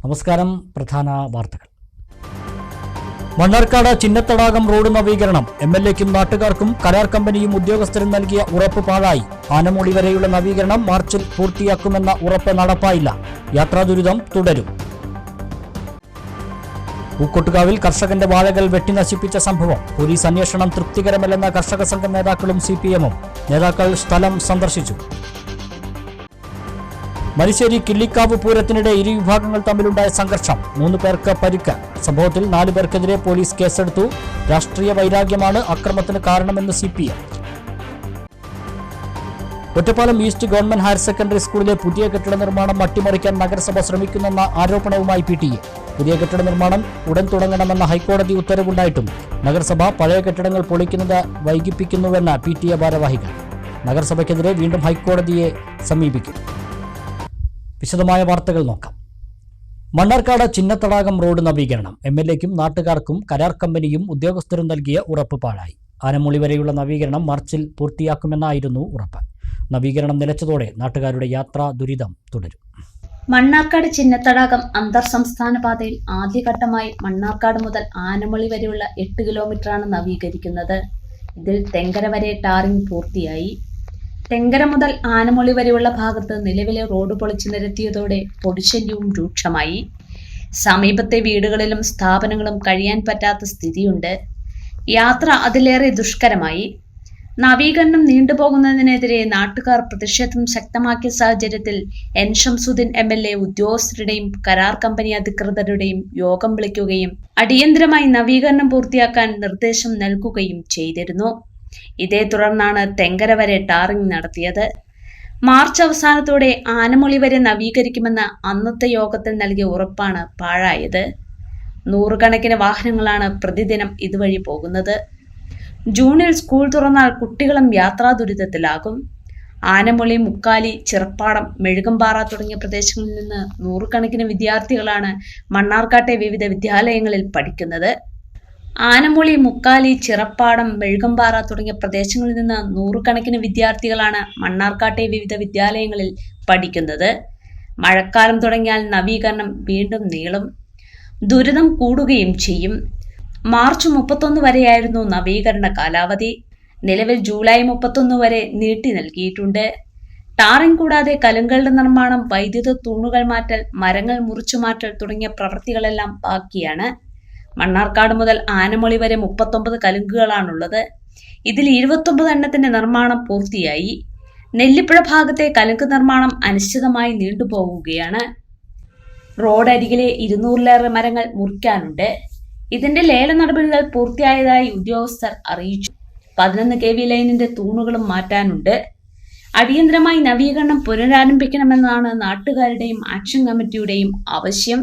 നമസ്കാരം. പ്രധാന വാർത്തകൾ. മണ്ണാർക്കാട് ചിന്നത്തടാകം റോഡ് നവീകരണം എംഎൽഎക്കും നാട്ടുകാർക്കും കരാർ കമ്പനിയും ഉദ്യോഗസ്ഥരും നൽകിയ ഉറപ്പ് പാഴായി. ആനമൂളി വരെയുള്ള നവീകരണം മാർച്ചിൽ പൂർത്തിയാക്കുമെന്ന ഉറപ്പ് നടപ്പായില്ല. യാത്രാ ദുരിതം തുടരും. പൂക്കോട്ടുകാവിൽ കർഷകന്റെ വാഴകൾ വെട്ടിനശിപ്പിച്ച സംഭവം പോലീസ് അന്വേഷണം തൃപ്തികരമല്ലെന്ന കർഷക സംഘം നേതാക്കളും സിപിഎമ്മും. നേതാക്കൾ സ്ഥലം സന്ദർശിച്ചു. മരിശ്ശേരി കിള്ളിക്കാവ് പൂരത്തിനിടെ ഇരു വിഭാഗങ്ങൾ തമ്മിലുണ്ടായ സംഘർഷം. 3 പേർക്ക് പരിക്ക്. സംഭവത്തിൽ 4 പേർക്കെതിരെ പോലീസ് കേസെടുത്തു. രാഷ്ട്രീയ വൈരാഗ്യമാണ് അക്രമത്തിന് കാരണമെന്ന് CPM. Ottapalam east government higher secondary സ്കൂളിലെ പുതിയ കെട്ടിട നിർമ്മാണം അട്ടിമറിക്കാൻ നഗരസഭ ശ്രമിക്കുന്നെന്ന ആരോപണവുമായി PTA. പുതിയ കെട്ടിട നിർമ്മാണം ഉടൻ തുടങ്ങണമെന്ന ഹൈക്കോടതി ഉത്തരവുണ്ടായിട്ടും നഗരസഭ പഴയ കെട്ടിടങ്ങൾ പൊളിക്കുന്നത് വൈകിപ്പിക്കുന്നുവെന്ന് PTA ഭാരവാഹികൾ. നഗരസഭയ്ക്കെതിരെ വീണ്ടും ഹൈക്കോടതിയെ സമീപിക്കും. വിശദമായ വാർത്തകൾ നോക്കാം. മണ്ണാർക്കാട് ചിന്നത്തടാകം റോഡ് നവീകരണം എംഎൽഎക്കും നാട്ടുകാർക്കും കരാർ കമ്പനിയും ഉദ്യോഗസ്ഥരും നൽകിയ ഉറപ്പ് പാഴായി. ആനമൂളി വരെയുള്ള നവീകരണം മാർച്ചിൽ പൂർത്തിയാക്കുമെന്നായിരുന്നു ഉറപ്പ്. നവീകരണം നിലച്ചതോടെ നാട്ടുകാരുടെ യാത്രാ ദുരിതം തുടരും. മണ്ണാർക്കാട് ചിന്നത്തടാകം അന്തർ സംസ്ഥാന പാതയിൽ ആദ്യഘട്ടമായി മണ്ണാർക്കാട് മുതൽ ആനമൂളി വരെയുള്ള 8 കിലോമീറ്ററാണ് നവീകരിക്കുന്നത്. ഇതിൽ തെങ്കര വരെ ടാറിംഗ് പൂർത്തിയായി. തെങ്കര മുതൽ ആനമൂളി വരെയുള്ള ഭാഗത്ത് നിലവിലെ റോഡ് പൊളിച്ചു നിരത്തിയതോടെ പൊടിശല്യവും രൂക്ഷമായി. സമീപത്തെ വീടുകളിലും സ്ഥാപനങ്ങളും കഴിയാൻ പറ്റാത്ത സ്ഥിതിയുണ്ട്. യാത്ര അതിലേറെ ദുഷ്കരമായി. നവീകരണം നീണ്ടുപോകുന്നതിനെതിരെ നാട്ടുകാർ പ്രതിഷേധം ശക്തമാക്കിയ സാഹചര്യത്തിൽ N. ഷംസുദ്ദീൻ MLA ഉദ്യോഗസ്ഥരുടെയും കരാർ കമ്പനി അധികൃതരുടെയും യോഗം വിളിക്കുകയും അടിയന്തരമായി നവീകരണം പൂർത്തിയാക്കാൻ നിർദ്ദേശം നൽകുകയും ചെയ്തിരുന്നു. ഇതേ തുടർന്നാണ് തെങ്കര വരെ ടാറിംഗ് നടത്തിയത്. മാർച്ച് അവസാനത്തോടെ ആനമൂളി വരെ നവീകരിക്കുമെന്ന അന്നത്തെ യോഗത്തിൽ നൽകിയ ഉറപ്പാണ് പാഴായത്. 100 കണക്കിന് വാഹനങ്ങളാണ് പ്രതിദിനം ഇതുവഴി പോകുന്നത്. ജൂണിൽ സ്കൂൾ തുറന്നാൽ കുട്ടികളും യാത്രാ ദുരിതത്തിലാകും. ആനമൂളി, മുക്കാലി, ചിറപ്പാടം, മെഴുകമ്പാറ തുടങ്ങിയ പ്രദേശങ്ങളിൽ നിന്ന് 100 കണക്കിന് വിദ്യാർത്ഥികളാണ് മണ്ണാർക്കാട്ടെ വിവിധ വിദ്യാലയങ്ങളിൽ പഠിക്കുന്നത്. ആനമൂളി, മുക്കാലി, ചിറപ്പാടം, മെഴുകമ്പാറ തുടങ്ങിയ പ്രദേശങ്ങളിൽ നിന്ന് 100 കണക്കിന് വിദ്യാർത്ഥികളാണ് മണ്ണാർക്കാട്ടെ വിവിധ വിദ്യാലയങ്ങളിൽ പഠിക്കുന്നത്. മഴക്കാലം തുടങ്ങിയാൽ നവീകരണം വീണ്ടും നീളും. ദുരിതം കൂടുകയും ചെയ്യും. മാർച്ച് 31 വരെയായിരുന്നു നവീകരണ കാലാവധി. നിലവിൽ ജൂലൈ 31 വരെ നീട്ടി നൽകിയിട്ടുണ്ട്. ടാറിംഗ് കൂടാതെ കലുങ്കളുടെ നിർമ്മാണം, വൈദ്യുത തൂണുകൾ മാറ്റൽ, മരങ്ങൾ മുറിച്ചു മാറ്റൽ തുടങ്ങിയ പ്രവൃത്തികളെല്ലാം ബാക്കിയാണ്. മണ്ണാർക്കാട് മുതൽ ആനമൂളി വരെ 39 കലുങ്കുകളാണുള്ളത്. ഇതിൽ 29 എണ്ണത്തിന്റെ നിർമ്മാണം പൂർത്തിയായി. നെല്ലിപ്പുഴ ഭാഗത്തെ കലുങ്ക് നിർമ്മാണം അനിശ്ചിതമായി നീണ്ടുപോവുകയാണ്. റോഡരികിലെ 200-ലേറെ മരങ്ങൾ മുറിക്കാനുണ്ട്. ഇതിന്റെ ലേല നടപടികൾ പൂർത്തിയായതായി ഉദ്യോഗസ്ഥർ അറിയിച്ചു. 11 kV ലൈനിന്റെ തൂണുകളും മാറ്റാനുണ്ട്. അടിയന്തരമായി നവീകരണം പുനരാരംഭിക്കണമെന്നാണ് നാട്ടുകാരുടെയും ആക്ഷൻ കമ്മിറ്റിയുടെയും ആവശ്യം.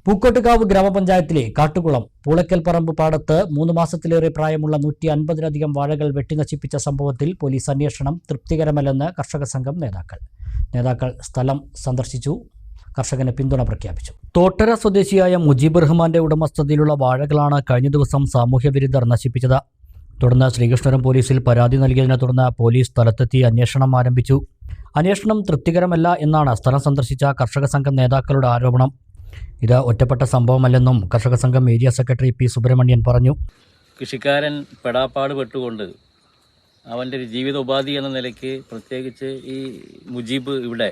പൂക്കോട്ടുകാവ് ഗ്രാമപഞ്ചായത്തിലെ കാട്ടുകുളം പൂളക്കൽ പറമ്പ് പാടത്ത് 3 മാസത്തിലേറെ പ്രായമുള്ള 150-ലധികം വാഴകൾ വെട്ടിനശിപ്പിച്ച സംഭവത്തിൽ പോലീസ് അന്വേഷണം തൃപ്തികരമല്ലെന്ന് കർഷക സംഘം നേതാക്കൾ സ്ഥലം സന്ദർശിച്ചു. കർഷകന് പിന്തുണ പ്രഖ്യാപിച്ചു. തോട്ടര സ്വദേശിയായ മുജീബ് റഹ്മാന്റെ ഉടമസ്ഥതയിലുള്ള വാഴകളാണ് കഴിഞ്ഞ ദിവസം സാമൂഹ്യവിരുദ്ധർ നശിപ്പിച്ചത്. തുടർന്ന് ശ്രീകൃഷ്ണപുരം പോലീസിൽ പരാതി നൽകിയതിനെ തുടർന്ന് പോലീസ് സ്ഥലത്തെത്തി അന്വേഷണം ആരംഭിച്ചു. അന്വേഷണം തൃപ്തികരമല്ല എന്നാണ് സ്ഥലം സന്ദർശിച്ച കർഷക സംഘം നേതാക്കളുടെ ആരോപണം. ഇത് ഒറ്റപ്പെട്ട സംഭവമല്ലെന്നും കർഷക സംഘം ഏരിയ സെക്രട്ടറി P. സുബ്രഹ്മണ്യൻ പറഞ്ഞു. കൃഷിക്കാരൻ പെടാപ്പാട് പെട്ടുകൊണ്ട് അവൻ്റെ ഒരു ജീവിതോപാധി എന്ന നിലയ്ക്ക് പ്രത്യേകിച്ച് ഈ മുജീബ് ഇവിടെ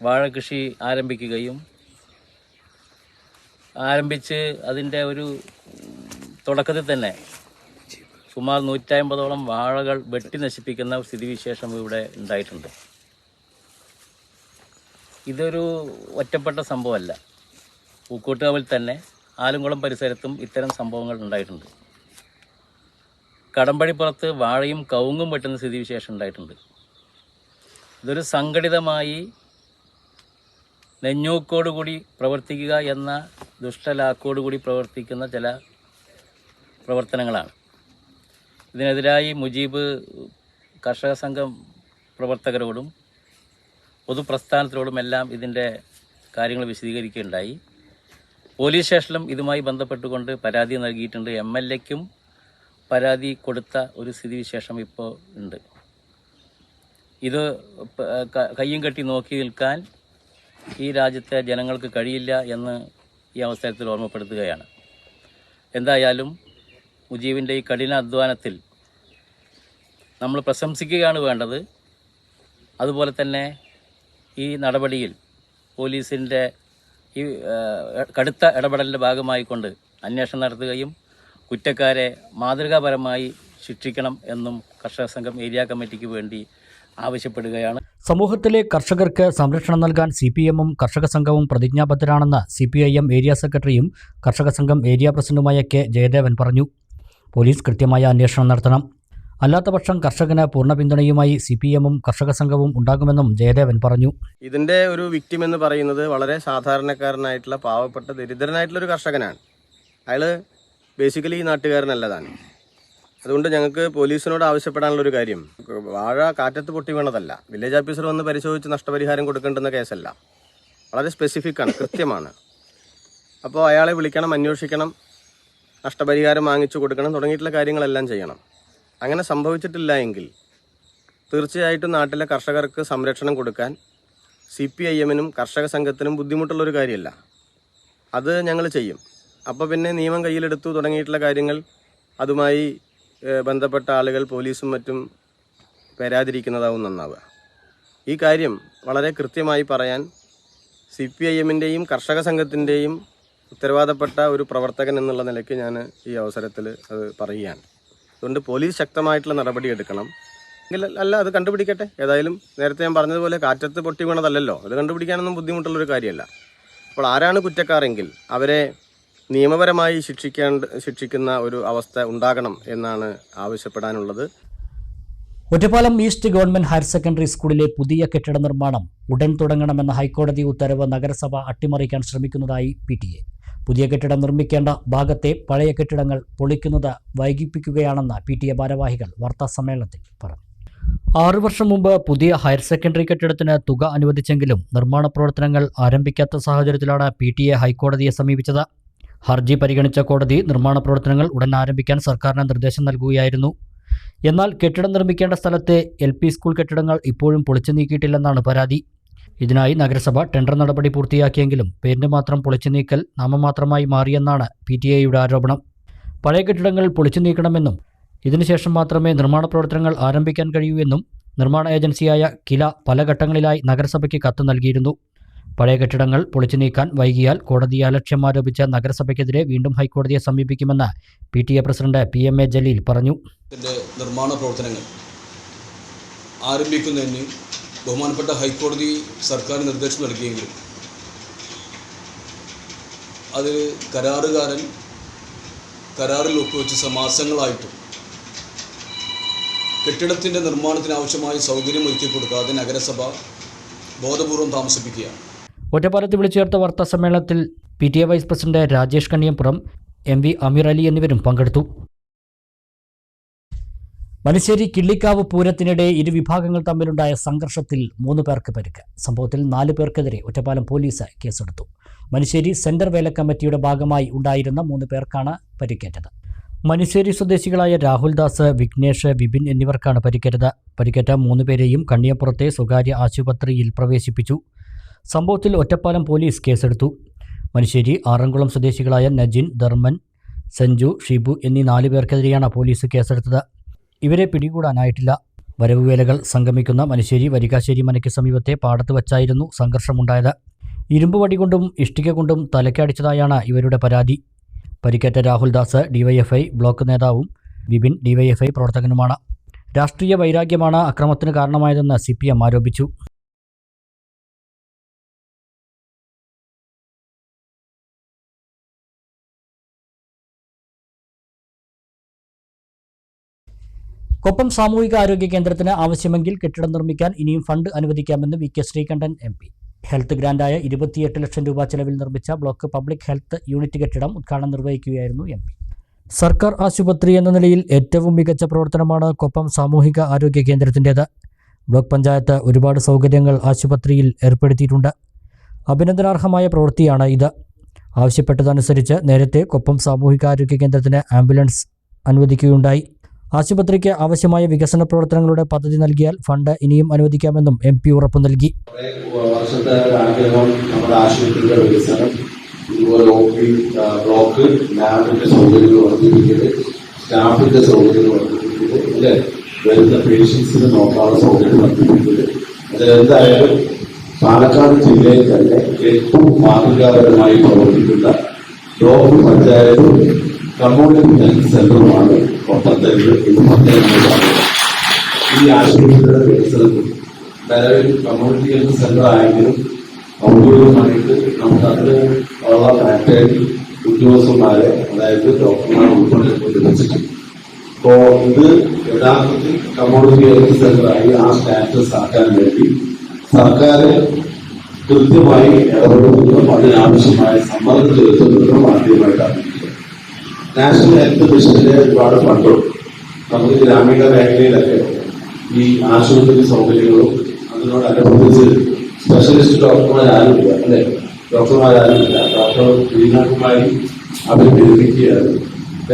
വാഴ കൃഷി ആരംഭിച്ച് അതിൻ്റെ ഒരു തുടക്കത്തിൽ തന്നെ സുമാർ 150ഓളം വാഴകൾ വെട്ടി നശിപ്പിക്കുന്ന സ്ഥിതിവിശേഷം ഇവിടെ ഉണ്ടായിട്ടുണ്ട്. ഇതൊരു ഒറ്റപ്പെട്ട സംഭവമല്ല. പൂക്കോട്ടുകാവിൽ തന്നെ ആലുംകുളം പരിസരത്തും ഇത്തരം സംഭവങ്ങൾ ഉണ്ടായിട്ടുണ്ട്. കടമ്പഴിപ്പുറത്ത് വാഴയും കവുങ്ങും വെട്ടുന്ന സ്ഥിതിവിശേഷം ഉണ്ടായിട്ടുണ്ട്. ഇതൊരു സംഘടിതമായി നെഞ്ഞൂക്കോടുകൂടി പ്രവർത്തിക്കുക എന്ന ദുഷ്ടലാക്കോടുകൂടി പ്രവർത്തിക്കുന്ന ചില പ്രവർത്തനങ്ങളാണ്. ഇതിനെതിരായി മുജീബ് കർഷക സംഘം പ്രവർത്തകരോടും പൊതുപ്രസ്ഥാനത്തിനോടുമെല്ലാം ഇതിൻ്റെ കാര്യങ്ങൾ വിശദീകരിക്കുകയുണ്ടായി. പോലീസ് സ്റ്റേഷനിലും ഇതുമായി ബന്ധപ്പെട്ടുകൊണ്ട് പരാതി നൽകിയിട്ടുണ്ട്. MLAയ്ക്കും പരാതി കൊടുത്ത ഒരു സ്ഥിതിവിശേഷം ഇപ്പോൾ ഉണ്ട്. ഇത് കയ്യും കെട്ടി നോക്കി നിൽക്കാൻ ഈ രാജ്യത്തെ ജനങ്ങൾക്ക് കഴിയില്ല എന്ന് ഈ അവസരത്തിൽ ഓർമ്മപ്പെടുത്തുകയാണ്. എന്തായാലും മുജീബിൻ്റെ ഈ കഠിന അധ്വാനത്തിൽ നമ്മൾ പ്രശംസിക്കുകയാണ് വേണ്ടത്. അതുപോലെ തന്നെ ഈ നടപടിയിൽ പോലീസിൻ്റെ ഈ കടുത്ത ഇടപെടലിൻ്റെ ഭാഗമായിക്കൊണ്ട് അന്വേഷണം നടത്തുകയും കുറ്റക്കാരെ മാതൃകാപരമായി ശിക്ഷിക്കണം എന്നും കർഷക സംഘം ഏരിയ കമ്മിറ്റിക്ക് വേണ്ടി ആവശ്യപ്പെടുകയാണ്. സമൂഹത്തിലെ കർഷകർക്ക് സംരക്ഷണം നൽകാൻ CPM-ഉം കർഷക സംഘവും പ്രതിജ്ഞാബദ്ധരാണെന്ന് CPIM ഏരിയ സെക്രട്ടറിയും കർഷക സംഘം ഏരിയ പ്രസിഡന്റുമായ K. ജയദേവൻ പറഞ്ഞു. പോലീസ് കൃത്യമായ അന്വേഷണം നടത്തണം. അല്ലാത്തപക്ഷം കർഷകന് പൂർണ്ണ പിന്തുണയുമായി CPM-ഉം കർഷക സംഘവും ഉണ്ടാകുമെന്നും ജയദേവൻ പറഞ്ഞു. ഇതിൻ്റെ ഒരു വിക്ടിം എന്ന് പറയുന്നത് വളരെ സാധാരണക്കാരനായിട്ടുള്ള പാവപ്പെട്ട ദരിദ്രനായിട്ടുള്ളൊരു കർഷകനാണ്. അയാൾ ബേസിക്കലി ഈ നാട്ടുകാരനല്ലതാണ്. അതുകൊണ്ട് ഞങ്ങൾക്ക് പോലീസിനോട് ആവശ്യപ്പെടാനുള്ളൊരു കാര്യം, വാഴ കാറ്റത്ത് പൊട്ടി വീണതല്ല, വില്ലേജ് ഓഫീസർ വന്ന് പരിശോധിച്ച് നഷ്ടപരിഹാരം കൊടുക്കേണ്ടുന്ന കേസല്ല. വളരെ സ്പെസിഫിക്കാണ്, കൃത്യമാണ്. അപ്പോൾ അയാളെ വിളിക്കണം, അന്വേഷിക്കണം, നഷ്ടപരിഹാരം വാങ്ങിച്ചു കൊടുക്കണം, തുടങ്ങിയിട്ടുള്ള കാര്യങ്ങളെല്ലാം ചെയ്യണം. അങ്ങനെ സംഭവിച്ചിട്ടില്ല എങ്കിൽ തീർച്ചയായിട്ടും നാട്ടിലെ കർഷകർക്ക് സംരക്ഷണം കൊടുക്കാൻ CPIM-നും കർഷക സംഘത്തിനും ബുദ്ധിമുട്ടുള്ളൊരു കാര്യമല്ല. അത് ഞങ്ങൾ ചെയ്യും. അപ്പോൾ പിന്നെ നിയമം കയ്യിലെടുത്തു തുടങ്ങിയിട്ടുള്ള കാര്യങ്ങൾ അതുമായി ബന്ധപ്പെട്ട ആളുകൾ പോലീസും മറ്റും വരാതിരിക്കുന്നതാവും നന്നാവുക. ഈ കാര്യം വളരെ കൃത്യമായി പറയാൻ CPIM-ൻ്റെയും കർഷക സംഘത്തിൻ്റെയും ഉത്തരവാദപ്പെട്ട ഒരു പ്രവർത്തകൻ എന്നുള്ള നിലയ്ക്ക് ഞാൻ ഈ അവസരത്തിൽ അത് പറയുകയാണ്. അതുകൊണ്ട് പോലീസ് ശക്തമായിട്ടുള്ള നടപടി എടുക്കണം. അല്ല, അത് കണ്ടുപിടിക്കട്ടെ. ഏതായാലും നേരത്തെ ഞാൻ പറഞ്ഞതുപോലെ കാറ്റത്ത് പൊട്ടി വീണതല്ലല്ലോ, അത് കണ്ടുപിടിക്കാനൊന്നും ബുദ്ധിമുട്ടുള്ളൊരു കാര്യമല്ല. അപ്പോൾ ആരാണ് കുറ്റക്കാരെങ്കിൽ അവരെ നിയമപരമായി ശിക്ഷിക്കുന്ന ഒരു അവസ്ഥ ഉണ്ടാകണം എന്നാണ് ആവശ്യപ്പെടാനുള്ളത്. Ottapalam east government higher secondary സ്കൂളിലെ പുതിയ കെട്ടിട നിർമ്മാണം ഉടൻ തുടങ്ങണമെന്ന ഹൈക്കോടതി ഉത്തരവ് നഗരസഭ അട്ടിമറിക്കാൻ ശ്രമിക്കുന്നതായി PTA. പുതിയ കെട്ടിടം നിർമ്മിക്കേണ്ട ഭാഗത്തെ പഴയ കെട്ടിടങ്ങൾ പൊളിക്കുന്നത് വൈകിപ്പിക്കുകയാണെന്ന് PTA ഭാരവാഹികൾ വാർത്താസമ്മേളനത്തിൽ പറഞ്ഞു. 6 വർഷം മുമ്പ് പുതിയ ഹയർ സെക്കൻഡറി കെട്ടിടത്തിന് തുക അനുവദിച്ചെങ്കിലും നിർമ്മാണ പ്രവർത്തനങ്ങൾ ആരംഭിക്കാത്ത സാഹചര്യത്തിലാണ് PTA ഹൈക്കോടതിയെ സമീപിച്ചത്. ഹർജി പരിഗണിച്ച കോടതി നിർമ്മാണ പ്രവർത്തനങ്ങൾ ഉടൻ ആരംഭിക്കാൻ സർക്കാരിന് നിർദ്ദേശം നൽകുകയായിരുന്നു. എന്നാൽ കെട്ടിടം നിർമ്മിക്കേണ്ട സ്ഥലത്തെ LP സ്കൂൾ കെട്ടിടങ്ങൾ ഇപ്പോഴും പൊളിച്ചു നീക്കിയിട്ടില്ലെന്നാണ് പരാതി. ഇതിനായി നഗരസഭ ടെൻഡർ നടപടി പൂർത്തിയാക്കിയെങ്കിലും പേരിന് മാത്രം പൊളിച്ചു നീക്കൽ നാമമാത്രമായി മാറിയെന്നാണ് PTA-യുടെ ആരോപണം. പഴയ കെട്ടിടങ്ങൾ പൊളിച്ചു നീക്കണമെന്നും ഇതിനുശേഷം മാത്രമേ നിർമ്മാണ പ്രവർത്തനങ്ങൾ ആരംഭിക്കാൻ കഴിയൂ എന്നും നിർമ്മാണ ഏജൻസിയായ കില പല ഘട്ടങ്ങളിലായി നഗരസഭയ്ക്ക് കത്ത് നൽകിയിരുന്നു. പഴയ കെട്ടിടങ്ങൾ പൊളിച്ചു നീക്കാൻ വൈകിയാൽ കോടതിയെ അലക്ഷ്യം ആരോപിച്ച നഗരസഭയ്ക്കെതിരെ വീണ്ടും ഹൈക്കോടതിയെ സമീപിക്കുമെന്ന് PTA പ്രസിഡന്റ് PMA ജലീൽ പറഞ്ഞു. നിർമ്മാണ പ്രവർത്തനങ്ങൾ ആരംഭിക്കുന്നതിന് ബഹുമാനപ്പെട്ട ഹൈക്കോടതി സർക്കാർ നിർദ്ദേശം നൽകിയെങ്കിലും അതിൽ കരാറുകാരൻ കരാറിൽ ഒപ്പുവെച്ച മാസങ്ങളായിട്ടും കെട്ടിടത്തിൻ്റെ നിർമ്മാണത്തിന് ആവശ്യമായ സൗകര്യം ഒരുക്കി കൊടുക്കാതെ നഗരസഭ ബോധപൂർവം താമസിപ്പിക്കുകയാണ്. ഒറ്റപ്പാലത്ത് വിളിച്ചു ചേർത്ത വാർത്താ സമ്മേളനത്തിൽ PTA vice president Rajesh Kanniyappuram, MV Ameer Ali എന്നിവരും പങ്കെടുത്തു. മനുശ്ശേരി കിള്ളിക്കാവ് പൂരത്തിനിടെ ഇരുവിഭാഗങ്ങൾ തമ്മിലുണ്ടായ സംഘർഷത്തിൽ 3 പേർക്ക് പരിക്ക്. സംഭവത്തിൽ 4 പേർക്കെതിരെ ഒറ്റപ്പാലം പോലീസ് കേസെടുത്തു. മനുശ്ശേരി സെന്റർ വേല കമ്മിറ്റിയുടെ ഭാഗമായി ഉണ്ടായിരുന്ന 3 പേർക്കാണ് പരിക്കേറ്റത്. മനുശ്ശേരി സ്വദേശികളായ രാഹുൽ ദാസ്, വിഘ്നേഷ്, വിപിൻ എന്നിവർക്കാണ് പരിക്കേറ്റത്. പരിക്കേറ്റ 3 പേരെയും കണ്ണിയപ്പുറത്തെ സ്വകാര്യ ആശുപത്രിയിൽ പ്രവേശിപ്പിച്ചു. സംഭവത്തിൽ ഒറ്റപ്പാലം പോലീസ് കേസെടുത്തു. മനുശ്ശേരി ആറന്കുളം സ്വദേശികളായ നജിൻ, ധർമ്മൻ, സഞ്ജു, ഷിബു എന്നീ 4 പേർക്കെതിരെയാണ് പോലീസ് കേസെടുത്തത്. ഇവരെ പിടികൂടാനായിട്ടില്ല. വരവുവേലകൾ സംഗമിക്കുന്ന മനുശ്ശേരി വരികാശ്ശേരി മനയ്ക്ക് സമീപത്തെ പാടത്ത് വച്ചായിരുന്നു സംഘർഷമുണ്ടായത്. ഇരുമ്പ് വടി കൊണ്ടും ഇഷ്ടിക കൊണ്ടും തലയ്ക്കടിച്ചതായാണ് ഇവരുടെ പരാതി. പരിക്കേറ്റ രാഹുൽ ദാസ് DYFI ബ്ലോക്ക് നേതാവും വിപിൻ DYFI പ്രവർത്തകനുമാണ്. രാഷ്ട്രീയ വൈരാഗ്യമാണ് അക്രമത്തിന് കാരണമായതെന്ന് CPM ആരോപിച്ചു. കൊപ്പം സാമൂഹിക ആരോഗ്യ കേന്ദ്രത്തിന് ആവശ്യമെങ്കിൽ കെട്ടിടം നിർമ്മിക്കാൻ ഇനിയും ഫണ്ട് അനുവദിക്കാമെന്ന് VK ശ്രീകണ്ഠൻ MP. ഹെൽത്ത് ഗ്രാന്റായ 28 ലക്ഷം രൂപ ചെലവിൽ നിർമ്മിച്ച ബ്ലോക്ക് പബ്ലിക് ഹെൽത്ത് യൂണിറ്റ് കെട്ടിടം ഉദ്ഘാടനം നിർവഹിക്കുകയായിരുന്നു MP. സർക്കാർ ആശുപത്രി എന്ന നിലയിൽ ഏറ്റവും മികച്ച പ്രവർത്തനമാണ് കൊപ്പം സാമൂഹിക ആരോഗ്യ കേന്ദ്രത്തിൻ്റേത്. ബ്ലോക്ക് പഞ്ചായത്ത് ഒരുപാട് സൗകര്യങ്ങൾ ആശുപത്രിയിൽ ഏർപ്പെടുത്തിയിട്ടുണ്ട്. അഭിനന്ദനാർഹമായ പ്രവൃത്തിയാണ് ഇത്. ആവശ്യപ്പെട്ടതനുസരിച്ച് നേരത്തെ കൊപ്പം സാമൂഹിക ആരോഗ്യ കേന്ദ്രത്തിന് ആംബുലൻസ് അനുവദിക്കുകയുണ്ടായി. ആശുപത്രിക്ക് ആവശ്യമായ വികസന പ്രവർത്തനങ്ങളുടെ പദ്ധതി നൽകിയാൽ ഫണ്ട് ഇനിയും അനുവദിക്കാമെന്നും MP ഉറപ്പു നൽകി. വർഷത്തെ ആഗ്രഹം നമ്മുടെ ആശുപത്രിയുടെ വികസനം, ഇതുപോലെ ബ്ലോക്ക് ലാബിന്റെ സൗകര്യങ്ങൾ വർദ്ധിപ്പിക്കൽ, സ്റ്റാഫിന്റെ സൗകര്യങ്ങൾ വർദ്ധിപ്പിക്കൽ, അല്ലെ വരുന്ന പേഷ്യൻസിന് നോക്കാനുള്ള സൗകര്യം വർദ്ധിപ്പിക്കൽ. അതിലെന്തായാലും പാലക്കാട് ജില്ലയിൽ തന്നെ ഏറ്റവും മാതൃകാപരമായി പ്രവർത്തിക്കുന്ന ബ്ലോക്ക് പഞ്ചായത്ത് കമ്മ്യൂണിറ്റി ഹെൽത്ത് സെന്ററുമാണ് കൊട്ടത്തല്ലൂർ എന്ന് പറയുന്നത്. ഈ ആശുപത്രിയുടെ വികസനത്തിൽ നിലവിൽ കമ്മ്യൂണിറ്റി ഹെൽത്ത് സെന്റർ ആയെങ്കിലും ഔദ്യോഗികമായിട്ട് നമുക്ക് അതിന് ഉള്ള ഫാക്ടറി ഉദ്യോഗസ്ഥന്മാരെ, അതായത് ഡോക്ടർമാർ ഉൾപ്പെടെ ലഭിച്ചിട്ടുണ്ട്. അപ്പോ ഇത് യഥാർത്ഥത്തിൽ കമ്മ്യൂണിറ്റി ഹെൽത്ത് സെന്ററായി ആ സ്റ്റാറ്റസ് ആക്കാൻ വേണ്ടി സർക്കാർ കൃത്യമായി ഇടപെടുന്നതും അതിനാവശ്യമായ സമ്മർദ്ദം ചെലുത്തുന്നതും ആദ്യമായിട്ടാണ്. നാഷണൽ ഹെൽത്ത് മിഷന്റെ ഒരുപാട് ഫണ്ടും നമുക്ക് ഗ്രാമീണ മേഖലയിലൊക്കെ ഈ ആശുപത്രി സൗകര്യങ്ങളും അതിനോടനുബന്ധിച്ച് സ്പെഷ്യലിസ്റ്റ് ഡോക്ടർമാരാരുമില്ല, അല്ലെ ഡോക്ടർമാരാരുമില്ല. ഡോക്ടർ ശ്രീനാഥുമായി അവർ നിർമ്മിക്കുകയാണ്.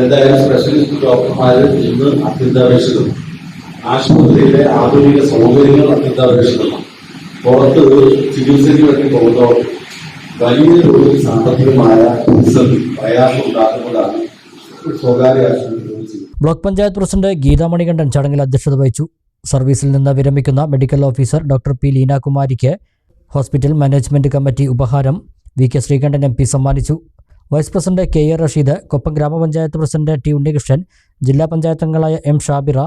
എന്തായാലും സ്പെഷ്യലിസ്റ്റ് ഡോക്ടർമാർ ഇന്ന് അത്യന്താപേക്ഷിതം. ആശുപത്രിയിലെ ആധുനിക സൗകര്യങ്ങൾ അത്യന്താപേക്ഷിതമാണ്. പുറത്ത് ചികിത്സയ്ക്ക് വേണ്ടി പോകുന്നവർ വലിയ തോതിൽ സാമ്പത്തികമായ പ്രതിസന്ധി പ്രയാസം ഉണ്ടാക്കുന്നതാണ് സ്വകാര്യ ആശുപത്രികൾ. ബ്ലോക്ക് പഞ്ചായത്ത് പ്രസിഡന്റ് ഗീതാ മണികണ്ഠൻ ചടങ്ങിൽ അധ്യക്ഷത വഹിച്ചു. സർവീസിൽ നിന്ന് വിരമിക്കുന്ന മെഡിക്കൽ ഓഫീസർ ഡോക്ടർ P. ലീനാകുമാരിക്ക് ഹോസ്പിറ്റൽ മാനേജ്മെന്റ് കമ്മിറ്റി ഉപഹാരം VK ശ്രീകണ്ഠൻ MP സമ്മാനിച്ചു. Vice president KA Rasheed, Koppam grama panchayat president T. Unnikrishnan, ജില്ലാ പഞ്ചായത്ത് അംഗങ്ങളായ M. Shabira,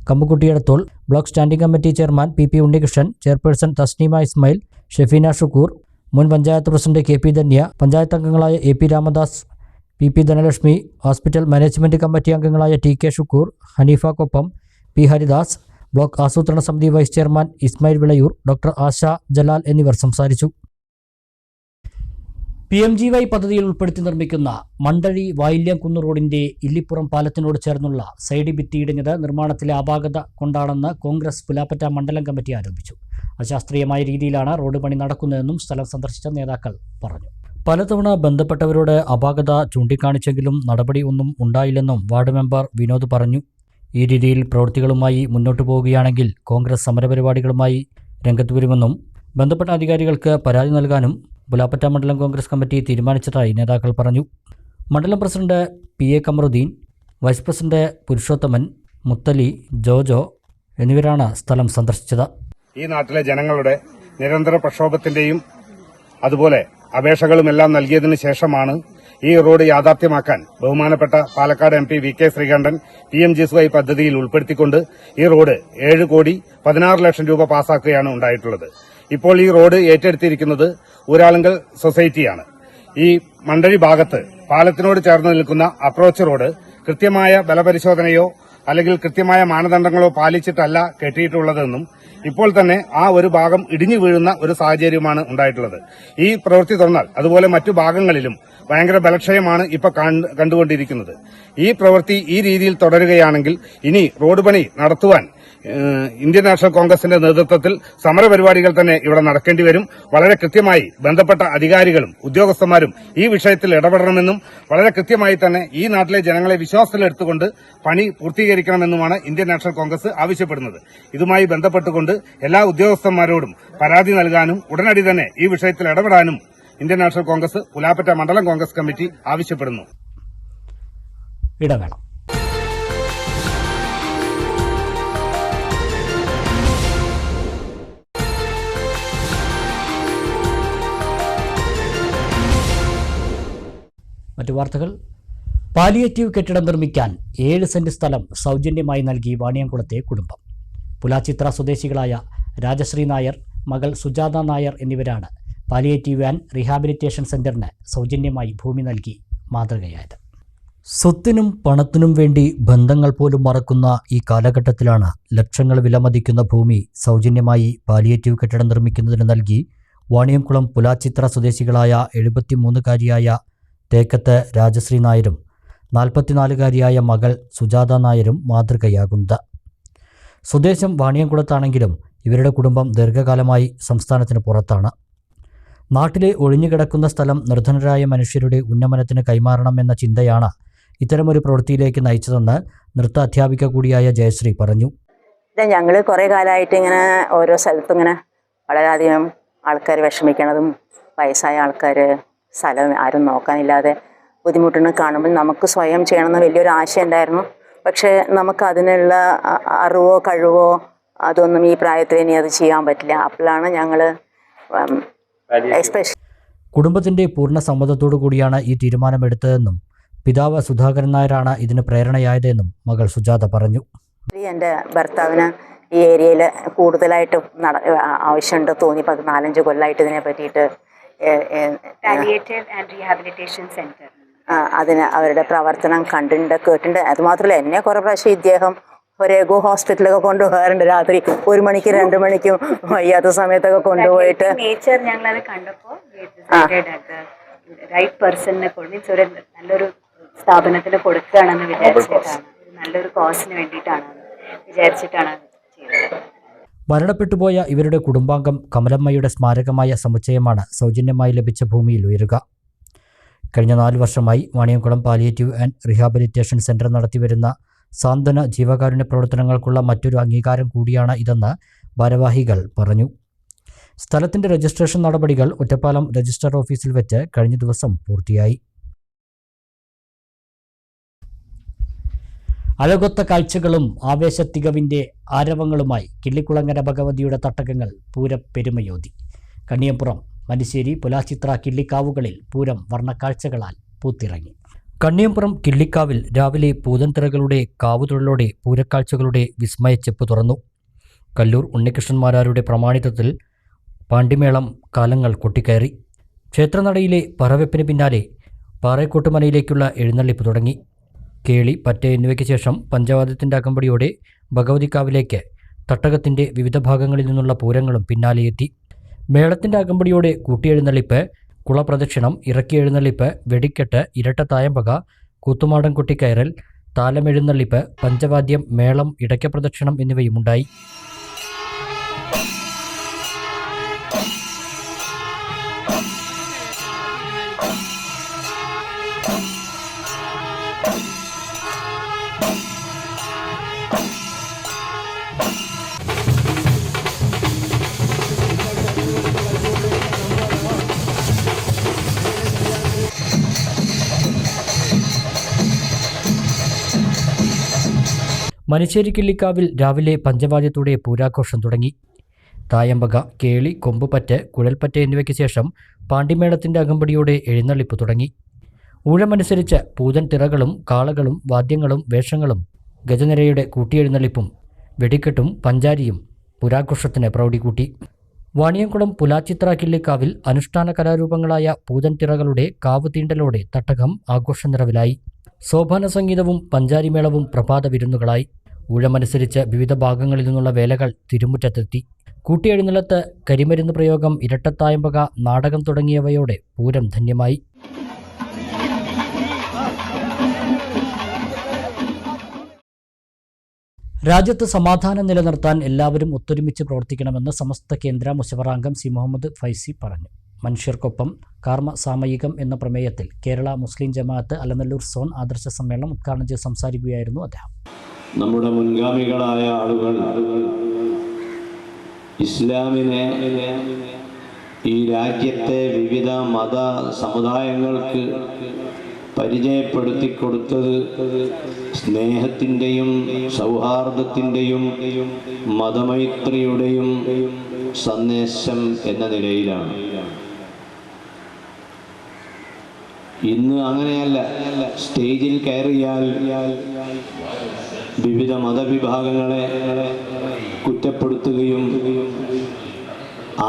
Kammukuttiyadathol, block standing committee chairman PP. Unnikrishnan, chairperson Thasneema Ismail, Shefeena Shukoor, മുൻ പഞ്ചായത്ത് പ്രസിഡന്റ് KP. ധന്യ, പഞ്ചായത്ത് അംഗങ്ങളായ AP. Ramadas, PP. Dhanalakshmi, hospital management committee അംഗങ്ങളായ TK. Shukoor, Haneefa Koppam, P. Haridas, block ആസൂത്രണ സമിതി vice chairman Ismail Vilayur, doctor Asha Jalal എന്നിവർ സംസാരിച്ചു. PMGY പദ്ധതിയിൽ ഉൾപ്പെടുത്തി നിർമ്മിക്കുന്ന മണ്ടഴി വായില്യംകുന്ന് റോഡിന്റെ ഇല്ലിപ്പുറം പാലത്തിനോട് ചേർന്നുള്ള സൈഡ് ഭിത്തി ഇടിഞ്ഞത് നിർമ്മാണത്തിലെ അപാകത കൊണ്ടാണെന്ന് കോൺഗ്രസ് പുലാപ്പറ്റ മണ്ഡലം കമ്മിറ്റി ആരോപിച്ചു. അശാസ്ത്രീയമായ രീതിയിലാണ് റോഡ് പണി നടക്കുന്നതെന്നും സ്ഥലം സന്ദർശിച്ച നേതാക്കൾ പറഞ്ഞു. പലതവണ ബന്ധപ്പെട്ടവരോട് അപാകത ചൂണ്ടിക്കാണിച്ചെങ്കിലും നടപടി ഒന്നും ഉണ്ടായില്ലെന്നും വാർഡ് മെമ്പർ വിനോദ് പറഞ്ഞു. ഈ രീതിയിൽ പ്രവൃത്തികളുമായി മുന്നോട്ടു പോവുകയാണെങ്കിൽ കോൺഗ്രസ് സമരപരിപാടികളുമായി രംഗത്ത് വരുമെന്നും ബന്ധപ്പെട്ട അധികാരികൾക്ക് പരാതി നൽകാനും പുലാപ്പറ്റ മണ്ഡലം കോൺഗ്രസ് കമ്മിറ്റി തീരുമാനിച്ചതായി നേതാക്കൾ പറഞ്ഞു. മണ്ഡലം president PA Kamaruddeen, vice president Purushothaman, Muthali, Jojo എന്നിവരാണ് സ്ഥലം സന്ദർശിച്ചത്. ഈ നാട്ടിലെ ജനങ്ങളുടെ നിരന്തര പ്രക്ഷോഭത്തിന്റെയും അതുപോലെ അപേക്ഷകളുമെല്ലാം നൽകിയതിനു ശേഷമാണ് ഈ റോഡ് യാഥാർത്ഥ്യമാക്കാൻ ബഹുമാനപ്പെട്ട Palakkad MP VK Sreekandan PMGY പദ്ധതിയിൽ ഉൾപ്പെടുത്തിക്കൊണ്ട് ഈ റോഡ് 7,16,00,000 രൂപ പാസാക്കുകയാണ് ഉണ്ടായിട്ടുള്ളത്. ഇപ്പോൾ ഈ റോഡ് ഏറ്റെടുത്തിരിക്കുന്നത് ഊരാളുങ്കൽ സൊസൈറ്റിയാണ്. ഈ മണ്ടഴി ഭാഗത്ത് പാലത്തിനോട് ചേർന്ന് നിൽക്കുന്ന അപ്രോച്ച് റോഡ് കൃത്യമായ ബലപരിശോധനയോ അല്ലെങ്കിൽ കൃത്യമായ മാനദണ്ഡങ്ങളോ പാലിച്ചിട്ടല്ല കെട്ടിയിട്ടുള്ളതെന്നും ഇപ്പോൾ തന്നെ ആ ഒരു ഭാഗം ഇടിഞ്ഞു വീഴുന്ന ഒരു സാഹചര്യമാണ് ഉണ്ടായിട്ടുള്ളത്. ഈ പ്രവൃത്തി തുടർന്നാൽ അതുപോലെ മറ്റു ഭാഗങ്ങളിലും ഭയങ്കര ബലക്ഷയമാണ് ഇപ്പൊ കണ്ടുകൊണ്ടിരിക്കുന്നത്. ഈ പ്രവൃത്തി ഈ രീതിയിൽ തുടരുകയാണെങ്കിൽ ഇനി റോഡ് പണി നടത്തുവാൻ ഇന്ത്യൻ നാഷണൽ കോൺഗ്രസിന്റെ നേതൃത്വത്തിൽ സമരപരിപാടികൾ തന്നെ ഇവിടെ നടക്കേണ്ടി വരും. വളരെ കൃത്യമായി ബന്ധപ്പെട്ട അധികാരികളും ഉദ്യോഗസ്ഥന്മാരും ഈ വിഷയത്തിൽ ഇടപെടണമെന്നും വളരെ കൃത്യമായി തന്നെ ഈ നാട്ടിലെ ജനങ്ങളെ വിശ്വാസത്തിലെടുത്തുകൊണ്ട് പണി പൂർത്തീകരിക്കണമെന്നുമാണ് ഇന്ത്യൻ നാഷണൽ കോൺഗ്രസ് ആവശ്യപ്പെടുന്നത്. ഇതുമായി ബന്ധപ്പെട്ടുകൊണ്ട് എല്ലാ ഉദ്യോഗസ്ഥന്മാരോടും പരാതി നൽകാനും ഉടനടി തന്നെ ഈ വിഷയത്തിൽ ഇടപെടാനും ഇന്ത്യൻ നാഷണൽ കോൺഗ്രസ് പുലാപ്പറ്റ മണ്ഡലം കോൺഗ്രസ് കമ്മിറ്റി ആവശ്യപ്പെടുന്നു. ഇടവേള. മറ്റു വാർത്തകൾ. പാലിയേറ്റീവ് കെട്ടിടം നിർമ്മിക്കാൻ 7 സെന്റ് സ്ഥലം സൗജന്യമായി നൽകി വാണിയംകുളത്തെ കുടുംബം. പുലാച്ചിത്ര സ്വദേശികളായ രാജശ്രീ നായർ, മകൾ സുജാത നായർ എന്നിവരാണ് പാലിയേറ്റീവ് ആൻഡ് റീഹാബിലിറ്റേഷൻ സെന്ററിന് സൗജന്യമായി ഭൂമി നൽകി മാതൃകയായത്. സ്വത്തിനും പണത്തിനും വേണ്ടി ബന്ധങ്ങൾ പോലും മറക്കുന്ന ഈ കാലഘട്ടത്തിലാണ് ലക്ഷങ്ങൾ വിലമതിക്കുന്ന ഭൂമി സൗജന്യമായി പാലിയേറ്റീവ് കെട്ടിടം നിർമ്മിക്കുന്നതിന് നൽകി വാണിയംകുളം പുലാച്ചിത്ര സ്വദേശികളായ 73-കാരിയായ തേക്കത്ത് രാജശ്രീ നായരും 44-കാരിയായ മകൾ സുജാത നായരും മാതൃകയാകുന്നത്. സ്വദേശം വാണിയംകുളത്താണെങ്കിലും ഇവരുടെ കുടുംബം ദീർഘകാലമായി സംസ്ഥാനത്തിന് പുറത്താണ്. നാട്ടിലെ ഒഴിഞ്ഞുകിടക്കുന്ന സ്ഥലം നിർധനരായ മനുഷ്യരുടെ ഉന്നമനത്തിന് കൈമാറണമെന്ന ചിന്തയാണ് ഇത്തരമൊരു പ്രവൃത്തിയിലേക്ക് നയിച്ചതെന്ന് നൃത്ത അധ്യാപിക കൂടിയായ ജയശ്രീ പറഞ്ഞു. ഞങ്ങൾ കുറേ കാലമായിട്ട് ഇങ്ങനെ ഓരോ സ്ഥലത്തും ഇങ്ങനെ വളരെയധികം ആൾക്കാർ വിഷമിക്കണതും വയസ്സായ ആൾക്കാർ സ്ഥലം ആരും നോക്കാനില്ലാതെ ബുദ്ധിമുട്ടുന്ന കാണുമ്പോൾ നമുക്ക് സ്വയം ചെയ്യണമെന്ന് വലിയൊരു ആശയം ഉണ്ടായിരുന്നു. പക്ഷേ നമുക്ക് അതിനുള്ള അറിവോ കഴിവോ അതൊന്നും ഈ പ്രായത്തിൽ ഇനി അത് ചെയ്യാൻ പറ്റില്ല. അപ്പോഴാണ് ഞങ്ങൾ കുടുംബത്തിന്റെ പൂർണ്ണ സമ്മതത്തോടു കൂടിയാണ് ഈ തീരുമാനമെടുത്തതെന്നും പിതാവ് സുധാകരൻ നായരാണ് ഇതിന് പ്രേരണയായതെന്നും മകൾ സുജാത പറഞ്ഞു. എൻ്റെ ഭർത്താവിന് ഈ ഏരിയയിൽ കൂടുതലായിട്ട് ആവശ്യമുണ്ട് തോന്നി. 4-5 കൊല്ലമായിട്ട് ഇതിനെ പറ്റിയിട്ട് അതിന് അവരുടെ പ്രവർത്തനം കണ്ടിട്ടുണ്ട്, കേട്ടിട്ടുണ്ട്. അതുമാത്രമല്ല എന്നെ കുറേ പ്രാവശ്യം ഇദ്ദേഹം ഒരേഗോ ഹോസ്പിറ്റലൊക്കെ കൊണ്ടുപോകാറുണ്ട്. രാത്രി 1 മണിക്കും 2 മണിക്കും വയ്യാത്ത സമയത്തൊക്കെ കൊണ്ടുപോയിട്ട് നേച്ചർ ഞങ്ങളത് കണ്ടപ്പോൾ റൈറ്റ് പേഴ്സണിനെ കൊണ്ട് ഒരു നല്ലൊരു സ്ഥാപനത്തിന് കൊടുക്കുകയാണെന്ന് വിചാരിച്ചിട്ടാണ്, നല്ലൊരു കോസിന് വേണ്ടിയിട്ടാണ് വിചാരിച്ചിട്ടാണ് ചെയ്തത്. മരണപ്പെട്ടുപോയ ഇവരുടെ കുടുംബാംഗം കമലമ്മയുടെ സ്മാരകമായ സമുച്ചയമാണ് സൗജന്യമായി ലഭിച്ച ഭൂമിയിൽ ഉയരുക. കഴിഞ്ഞ 4 വർഷമായി Vaniyamkulam palliative and rehabilitation centre നടത്തിവരുന്ന സാന്ത്വന ജീവകാരുണ്യ പ്രവർത്തനങ്ങൾക്കുള്ള മറ്റൊരു അംഗീകാരം കൂടിയാണ് ഇതെന്ന് ഭാരവാഹികൾ പറഞ്ഞു. സ്ഥലത്തിന്റെ രജിസ്ട്രേഷൻ നടപടികൾ ഒറ്റപ്പാലം രജിസ്ട്രാർ ഓഫീസിൽ വെച്ച് കഴിഞ്ഞ ദിവസം പൂർത്തിയായി. അഴകൊത്ത കാഴ്ചകളും ആവേശത്തികവിൻ്റെ ആരവങ്ങളുമായി കിള്ളിക്കുളങ്ങര ഭഗവതിയുടെ തട്ടകങ്ങൾ പൂരപ്പെരുമയോതി. കണ്ണിയമ്പുറം, മനുശ്ശേരി, പുലാച്ചിത്ര, കിള്ളിക്കാവുകളിൽ പൂരം വർണ്ണക്കാഴ്ചകളാൽ പൂത്തിറങ്ങി. കണ്ണിയമ്പുറം കിള്ളിക്കാവിൽ രാവിലെ പൂതൻതിറകളുടെ കാവുതൊഴിലോടെ പൂരക്കാഴ്ചകളുടെ വിസ്മയച്ചെപ്പ് തുറന്നു. കല്ലൂർ ഉണ്ണികൃഷ്ണന്മാരാരുടെ പ്രമാണിത്വത്തിൽ പാണ്ടിമേളം കാലങ്ങൾ കൊട്ടിക്കയറി. ക്ഷേത്രനടയിലെ പറവെപ്പിന് പിന്നാലെ പാറേക്കോട്ടുമനയിലേക്കുള്ള എഴുന്നള്ളിപ്പ് തുടങ്ങി. കേളി, പറ്റ എന്നിവയ്ക്ക് ശേഷം പഞ്ചവാദ്യത്തിൻ്റെ അകമ്പടിയോടെ ഭഗവതിക്കാവിലേക്ക് തട്ടകത്തിൻ്റെ വിവിധ ഭാഗങ്ങളിൽ നിന്നുള്ള പൂരങ്ങളും പിന്നാലെയെത്തി. മേളത്തിൻ്റെ അകമ്പടിയോടെ കൂട്ടിയെഴുന്നള്ളിപ്പ്, കുളപ്രദക്ഷിണം, ഇറക്കി എഴുന്നള്ളിപ്പ്, വെടിക്കെട്ട്, ഇരട്ട തായമ്പക, കൂത്തുമാടൻ കൊട്ടിക്കയറൽ, താലമെഴുന്നള്ളിപ്പ്, പഞ്ചവാദ്യം, മേളം, ഇടയ്ക്ക പ്രദക്ഷിണം എന്നിവയുമുണ്ടായി. മനുശ്ശേരി കിള്ളിക്കാവിൽ രാവിലെ പഞ്ചവാദ്യത്തോടെ പൂരാഘോഷം തുടങ്ങി. തായമ്പക, കേളി, കൊമ്പുപറ്റ്, കുഴൽപ്പറ്റ് എന്നിവയ്ക്ക് ശേഷം പാണ്ടിമേളത്തിൻ്റെ അകമ്പടിയോടെ എഴുന്നള്ളിപ്പ് തുടങ്ങി. ഊഴമനുസരിച്ച് പൂതൻ തിറകളും കാളകളും വാദ്യങ്ങളും വേഷങ്ങളും ഗജനിരയുടെ കൂട്ടിയെഴുന്നള്ളിപ്പും വെടിക്കെട്ടും പഞ്ചാരിയും പുരാഘോഷത്തിന് പ്രൗഢി കൂട്ടി. വാണിയംകുളം പുലാച്ചിത്ര കിള്ളിക്കാവിൽ അനുഷ്ഠാന കലാരൂപങ്ങളായ പൂതൻ തിറകളുടെ കാവ് തീണ്ടലോടെ തട്ടകം ആഘോഷ നിറവിലായി. സോപാന സംഗീതവും പഞ്ചാരിമേളവും പ്രഭാത വിരുന്നുകളായി. ഊഴമനുസരിച്ച് വിവിധ ഭാഗങ്ങളിൽ നിന്നുള്ള വേലകൾ തിരുമുറ്റത്തെത്തി. കൂട്ടിയെഴുന്നള്ളത്ത്, കരിമരുന്ന് പ്രയോഗം, ഇരട്ടത്തായമ്പക, നാടകം തുടങ്ങിയവയോടെ പൂരം ധന്യമായി. രാജ്യത്ത് സമാധാനം നിലനിർത്താൻ എല്ലാവരും ഒത്തൊരുമിച്ച് പ്രവർത്തിക്കണമെന്ന് സമസ്ത കേന്ദ്ര മുശവറാംഗം സി മുഹമ്മദ് ഫൈസി പറഞ്ഞു. മനുഷ്യർക്കൊപ്പം കാർമ്മ സാമയികം എന്ന പ്രമേയത്തിൽ കേരള മുസ്ലിം ജമാഅത്ത് അലനല്ലൂർ സോൺ ആദർശ സമ്മേളനം ഉദ്ഘാടനം ചെയ്ത് സംസാരിക്കുകയായിരുന്നു അദ്ദേഹം. നമ്മുടെ മുൻഗാമികളായ ആളുകൾ ഇസ്ലാമിനെ ഈ രാജ്യത്തെ വിവിധ മത സമുദായങ്ങൾക്ക് പരിചയപ്പെടുത്തി കൊടുത്തത് സ്നേഹത്തിൻ്റെയും സൗഹാർദ്ദത്തിൻ്റെയും മതമൈത്രിയുടെയും സന്ദേശം എന്ന നിലയിലാണ്. ഇന്ന് അങ്ങനെയല്ല. സ്റ്റേജിൽ കയറിയാൽ വിവിധ മതവിഭാഗങ്ങളെ കുറ്റപ്പെടുത്തുകയും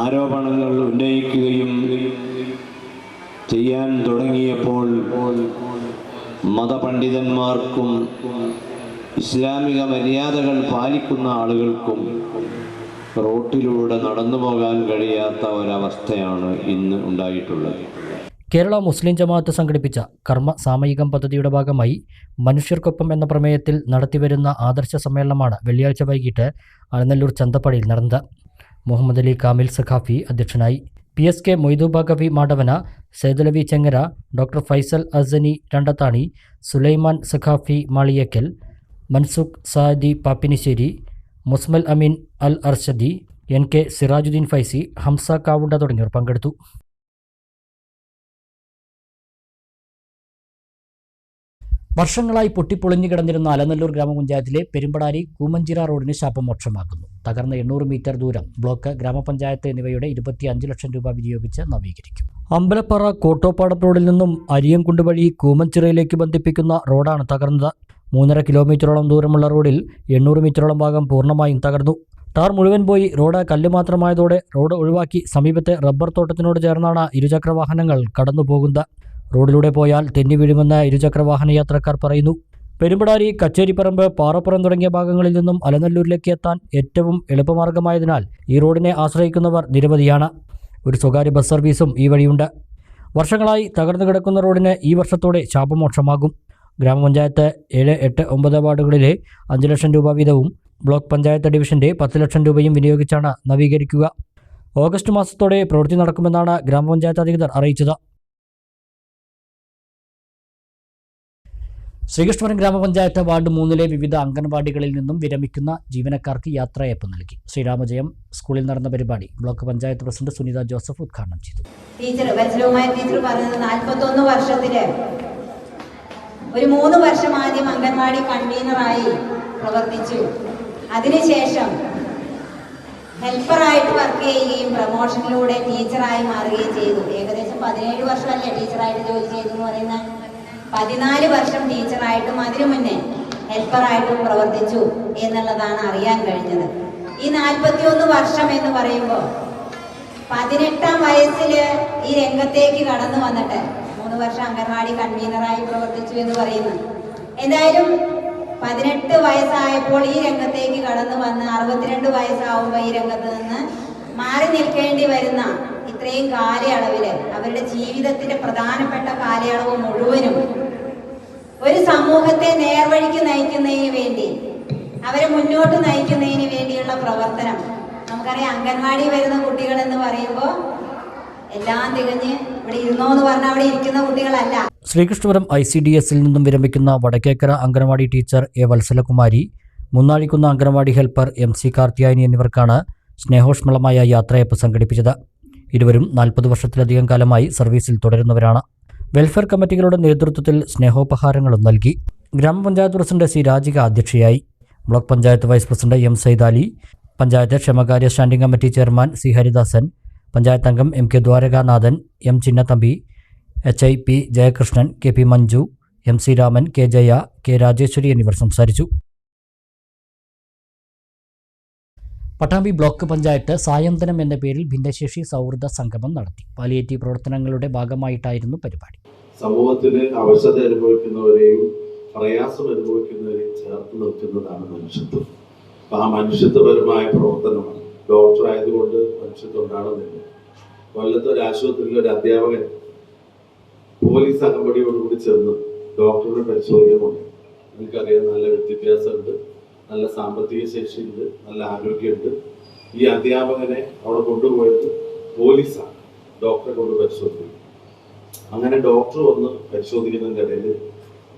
ആരോപണങ്ങൾ ഉന്നയിക്കുകയും ചെയ്യാൻ തുടങ്ങിയപ്പോൾ മതപണ്ഡിതന്മാർക്കും ഇസ്ലാമിക മര്യാദകൾ പാലിക്കുന്ന ആളുകൾക്കും റോട്ടിലൂടെ നടന്നു പോകാൻ കഴിയാത്ത ഒരവസ്ഥയാണ് ഇന്ന് ഉണ്ടായിട്ടുള്ളത്. കേരള മുസ്ലിം ജമാഅത്ത് സംഘടിപ്പിച്ച കർമ്മ സാമയികം പദ്ധതിയുടെ ഭാഗമായി മനുഷ്യർക്കൊപ്പം എന്ന പ്രമേയത്തിൽ നടത്തിവരുന്ന ആദർശ സമ്മേളനമാണ് വെള്ളിയാഴ്ച വൈകിട്ട് അലനല്ലൂർ ചന്തപ്പടിയിൽ നടന്നത്. മുഹമ്മദ് അലി കാമിൽ സഖാഫി അധ്യക്ഷനായി. PSK മൊയ്തൂബാഗവി മാടവന, സൈദലവി ചെങ്ങര, ഡോക്ടർ ഫൈസൽ അസനി രണ്ടത്താണി, സുലൈമാൻ സഖാഫി മാളിയക്കൽ, മൻസുഖ് സാദി പാപ്പിനിശ്ശേരി, മുസ്മൽ അമീൻ അൽ അർഷദി, NK സിറാജുദ്ദീൻ ഫൈസി, ഹംസ കാവുണ്ട തുടങ്ങിയവർ പങ്കെടുത്തു. വർഷങ്ങളായി പൊട്ടിപ്പൊളിഞ്ഞു കിടന്നിരുന്ന അലനല്ലൂർ ഗ്രാമപഞ്ചായത്തിലെ പെരുമ്പടാരി കൂമഞ്ചിറ റോഡിന് ശാപമോക്ഷമാകുന്നു. തകർന്ന 800 മീറ്റർ ദൂരം ബ്ലോക്ക്, ഗ്രാമപഞ്ചായത്ത് എന്നിവയുടെ 25 ലക്ഷം രൂപ വിനിയോഗിച്ച് നവീകരിക്കും. അമ്പലപ്പാറ കോട്ടോപ്പാടം റോഡിൽ നിന്നും അരിയംകുണ്ട് വഴി കൂമഞ്ചിറയിലേക്ക് ബന്ധിപ്പിക്കുന്ന റോഡാണ് തകർന്നത്. 3.5 കിലോമീറ്ററോളം ദൂരമുള്ള റോഡിൽ 800 മീറ്ററോളം ഭാഗം പൂർണ്ണമായും തകർന്നു. ടാർ മുഴുവൻ പോയി റോഡ് കല്ല് മാത്രമായതോടെ റോഡ് ഒഴിവാക്കി സമീപത്തെ റബ്ബർ തോട്ടത്തിനോട് ചേർന്നാണ് ഇരുചക്രവാഹനങ്ങൾ കടന്നുപോകുന്നത്. റോഡിലൂടെ പോയാൽ തെന്നി വീഴുമെന്ന് ഇരുചക്രവാഹന യാത്രക്കാർ പറയുന്നു. പെരുമ്പടാരി, കച്ചേരിപ്പറമ്പ്, പാറപ്പുറം തുടങ്ങിയ ഭാഗങ്ങളിൽ നിന്നും അലനല്ലൂരിലേക്ക് എത്താൻ ഏറ്റവും എളുപ്പമാർഗമായതിനാൽ ഈ റോഡിനെ ആശ്രയിക്കുന്നവർ നിരവധിയാണ്. ഒരു സ്വകാര്യ ബസ് സർവീസും ഈ വഴിയുണ്ട്. വർഷങ്ങളായി തകർന്നു കിടക്കുന്ന റോഡിന് ഈ വർഷത്തോടെ ശാപമോക്ഷമാകും. ഗ്രാമപഞ്ചായത്ത് 7, 8, 9 വാർഡുകളിലെ 5 ലക്ഷം രൂപ വീതവും ബ്ലോക്ക് പഞ്ചായത്ത് ഡിവിഷന്റെ 10 ലക്ഷം രൂപയും വിനിയോഗിച്ചാണ് നവീകരിക്കുക. ഓഗസ്റ്റ് മാസത്തോടെ പ്രവൃത്തി നടക്കുമെന്നാണ് ഗ്രാമപഞ്ചായത്ത് അധികൃതർ അറിയിച്ചത്. ശ്രീകൃഷ്ണപുരം ഗ്രാമപഞ്ചായത്ത് വാർഡ് 3-ലെ വിവിധ അംഗൻവാടികളിൽ നിന്നും വിരമിക്കുന്ന ജീവനക്കാർക്ക് യാത്രയയപ്പ് നൽകി. ശ്രീരാമജയം സ്കൂളിൽ നടന്ന പരിപാടി block panchayat president Sunitha Joseph ഉദ്ഘാടനം ചെയ്തു. ടീച്ചർ പറഞ്ഞത് 41 വർഷത്തില് ഒരു 3 വർഷം ആദ്യം അംഗൻവാടി കൺവീനറായി പ്രവർത്തിച്ചു. അതിനുശേഷം ഹെൽപ്പറായിട്ട് വർക്ക് ചെയ്യുകയും പ്രമോഷനിലൂടെ ടീച്ചറായി മാറുകയും ചെയ്തു. ഏകദേശം 17 വർഷമല്ലേ ടീച്ചറായിട്ട് ജോലി ചെയ്തു എന്ന് പറയുന്ന. 14 വർഷം ടീച്ചറായിട്ടും അതിനു മുന്നേ ഹെൽപ്പറായിട്ടും പ്രവർത്തിച്ചു എന്നുള്ളതാണ് അറിയാൻ കഴിഞ്ഞത്. ഈ 41 വർഷം എന്ന് പറയുമ്പോൾ 18-ാം വയസ്സിൽ ഈ രംഗത്തേക്ക് കടന്നു വന്നിട്ട് 3 വർഷം അംഗൻവാടി കൺവീനറായി പ്രവർത്തിച്ചു എന്ന് പറയുന്നു. എന്തായാലും 18 വയസ്സായപ്പോൾ ഈ രംഗത്തേക്ക് കടന്നു വന്ന് 62 വയസ്സാവുമ്പോൾ ഈ രംഗത്ത് നിന്ന് മാറി നിൽക്കേണ്ടി വരുന്ന ഇത്രയും കാലയളവില് അവരുടെ ജീവിതത്തിന്റെ പ്രധാനപ്പെട്ട കാലയളവ് മുഴുവനും ഒരു സമൂഹത്തെ നേർവഴിക്ക് നയിക്കുന്നതിന് വേണ്ടി, അവരെ മുന്നോട്ട് നയിക്കുന്നതിന് വേണ്ടിയുള്ള പ്രവർത്തനം. നമുക്കറിയാം, അംഗൻവാടി വരുന്ന കുട്ടികൾ എന്ന് പറയുമ്പോൾ എല്ലാം തികഞ്ഞ് ഇവിടെ ഇരുന്നോ എന്ന് പറഞ്ഞാൽ അവിടെ ഇരിക്കുന്ന കുട്ടികളല്ല. ശ്രീകൃഷ്ണപുരം ICDSൽ നിന്നും വിരമിക്കുന്ന Vadakkekara anganwadi teacher A. Valsalakumari, Munnazhikkunnu anganwadi helper MC Karthiyayani എന്നിവർക്കാണ് സ്നേഹോഷ്മളമായ യാത്രയയപ്പ് സംഘടിപ്പിച്ചത്. ഇരുവരും 40 വർഷത്തിലധികം കാലമായി സർവീസിൽ തുടരുന്നവരാണ്. വെൽഫെയർ കമ്മിറ്റികളുടെ നേതൃത്വത്തിൽ സ്നേഹോപഹാരങ്ങളും നൽകി. ഗ്രാമപഞ്ചായത്ത് പ്രസിഡന്റ് C. രാജിക അധ്യക്ഷയായി. Block panchayat vice president M. Saidali, panchayat ക്ഷേമകാര്യ standing committee chairman C. Haridasan, panchayat അംഗം MK Dwarakanathan, M. Chinnathambi, HIP Jayakrishnan, KP Manju, MC Raman, K. Jaya, K. Rajeshwari എന്നിവർ സംസാരിച്ചു. പട്ടാമ്പി ബ്ലോക്ക് പഞ്ചായത്ത് സായന്തനം എന്ന പേരിൽ ഭിന്നശേഷി സൗഹൃദ സംഗമം നടത്തി. പാലിയേറ്റീവ് പ്രവർത്തനങ്ങളുടെ ഭാഗമായിട്ടായിരുന്നു പരിപാടി. സമൂഹത്തിന് അവശത അനുഭവിക്കുന്നവരെയും പ്രയാസം അനുഭവിക്കുന്നവരെയും ചേർത്ത് നിർത്തുന്നതാണ് മനുഷ്യത്വം. അപ്പം ആ മനുഷ്യത്വപരമായ പ്രവർത്തനമാണ്. ഡോക്ടർ ആയതുകൊണ്ട് മനുഷ്യത്വം ഉണ്ടാകുന്നില്ല. കൊല്ലത്ത് ഒരു ആശുപത്രിയിൽ ഒരു അധ്യാപകൻ പോലീസ് അകമ്പടിയോടുകൂടി ചെന്ന് ഡോക്ടറിനെ പരിശോധിക്കുന്നുണ്ട്. എനിക്കറിയാം, നല്ല വിദ്യാഭ്യാസമുണ്ട്, നല്ല സാമ്പത്തിക ശേഷിയുണ്ട്, നല്ല ആരോഗ്യമുണ്ട്. ഈ അധ്യാപകനെ അവിടെ കൊണ്ടുപോയത് പോലീസാണ് ഡോക്ടറെ കൊണ്ട് പരിശോധിക്കുന്നത്. അങ്ങനെ ഡോക്ടർ വന്ന് പരിശോധിക്കുന്നതിൻ്റെ ഇടയിൽ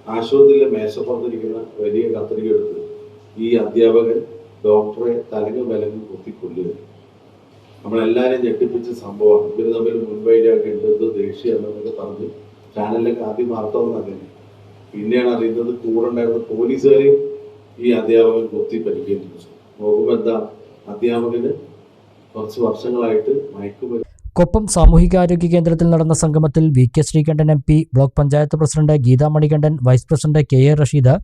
ആശുപത്രിയിലെ മേശപ്പുറത്തിരിക്കുന്ന വലിയ കത്രിക എടുത്ത് ഈ അധ്യാപകൻ ഡോക്ടറെ തലങ്ങും വിലങ്ങും കുത്തിക്കൊല്ലുക. നമ്മളെല്ലാവരെയും ഞെട്ടിപ്പിച്ച സംഭവമാണ്. ഇവർ തമ്മിൽ മുൻവൈരാഗ്യം ഉണ്ട്, എന്തോ ദേഷ്യമാണെന്നൊക്കെ പറഞ്ഞ് ചാനലിലൊക്കെ ആദ്യം വാർത്ത വന്നതന്നെ. പിന്നെയാണ് അറിയുന്നത് കൂടെ ഉണ്ടായിരുന്ന പോലീസുകാരെയും ഈ അധ്യാപകൻ കുത്തി പരിക്കേൽപ്പിച്ചു. നോക്കുമ്പോൾ എന്താ, അധ്യാപകന് കുറച്ച് വർഷങ്ങളായിട്ട് മയക്കുമരുന്ന്. കൊപ്പം സാമൂഹികാരോഗ്യ കേന്ദ്രത്തിൽ നടന്ന സംഗമത്തിൽ VK Sreekandan MP, block panchayat president Geetha Manikandan, vice president KA Rasheed,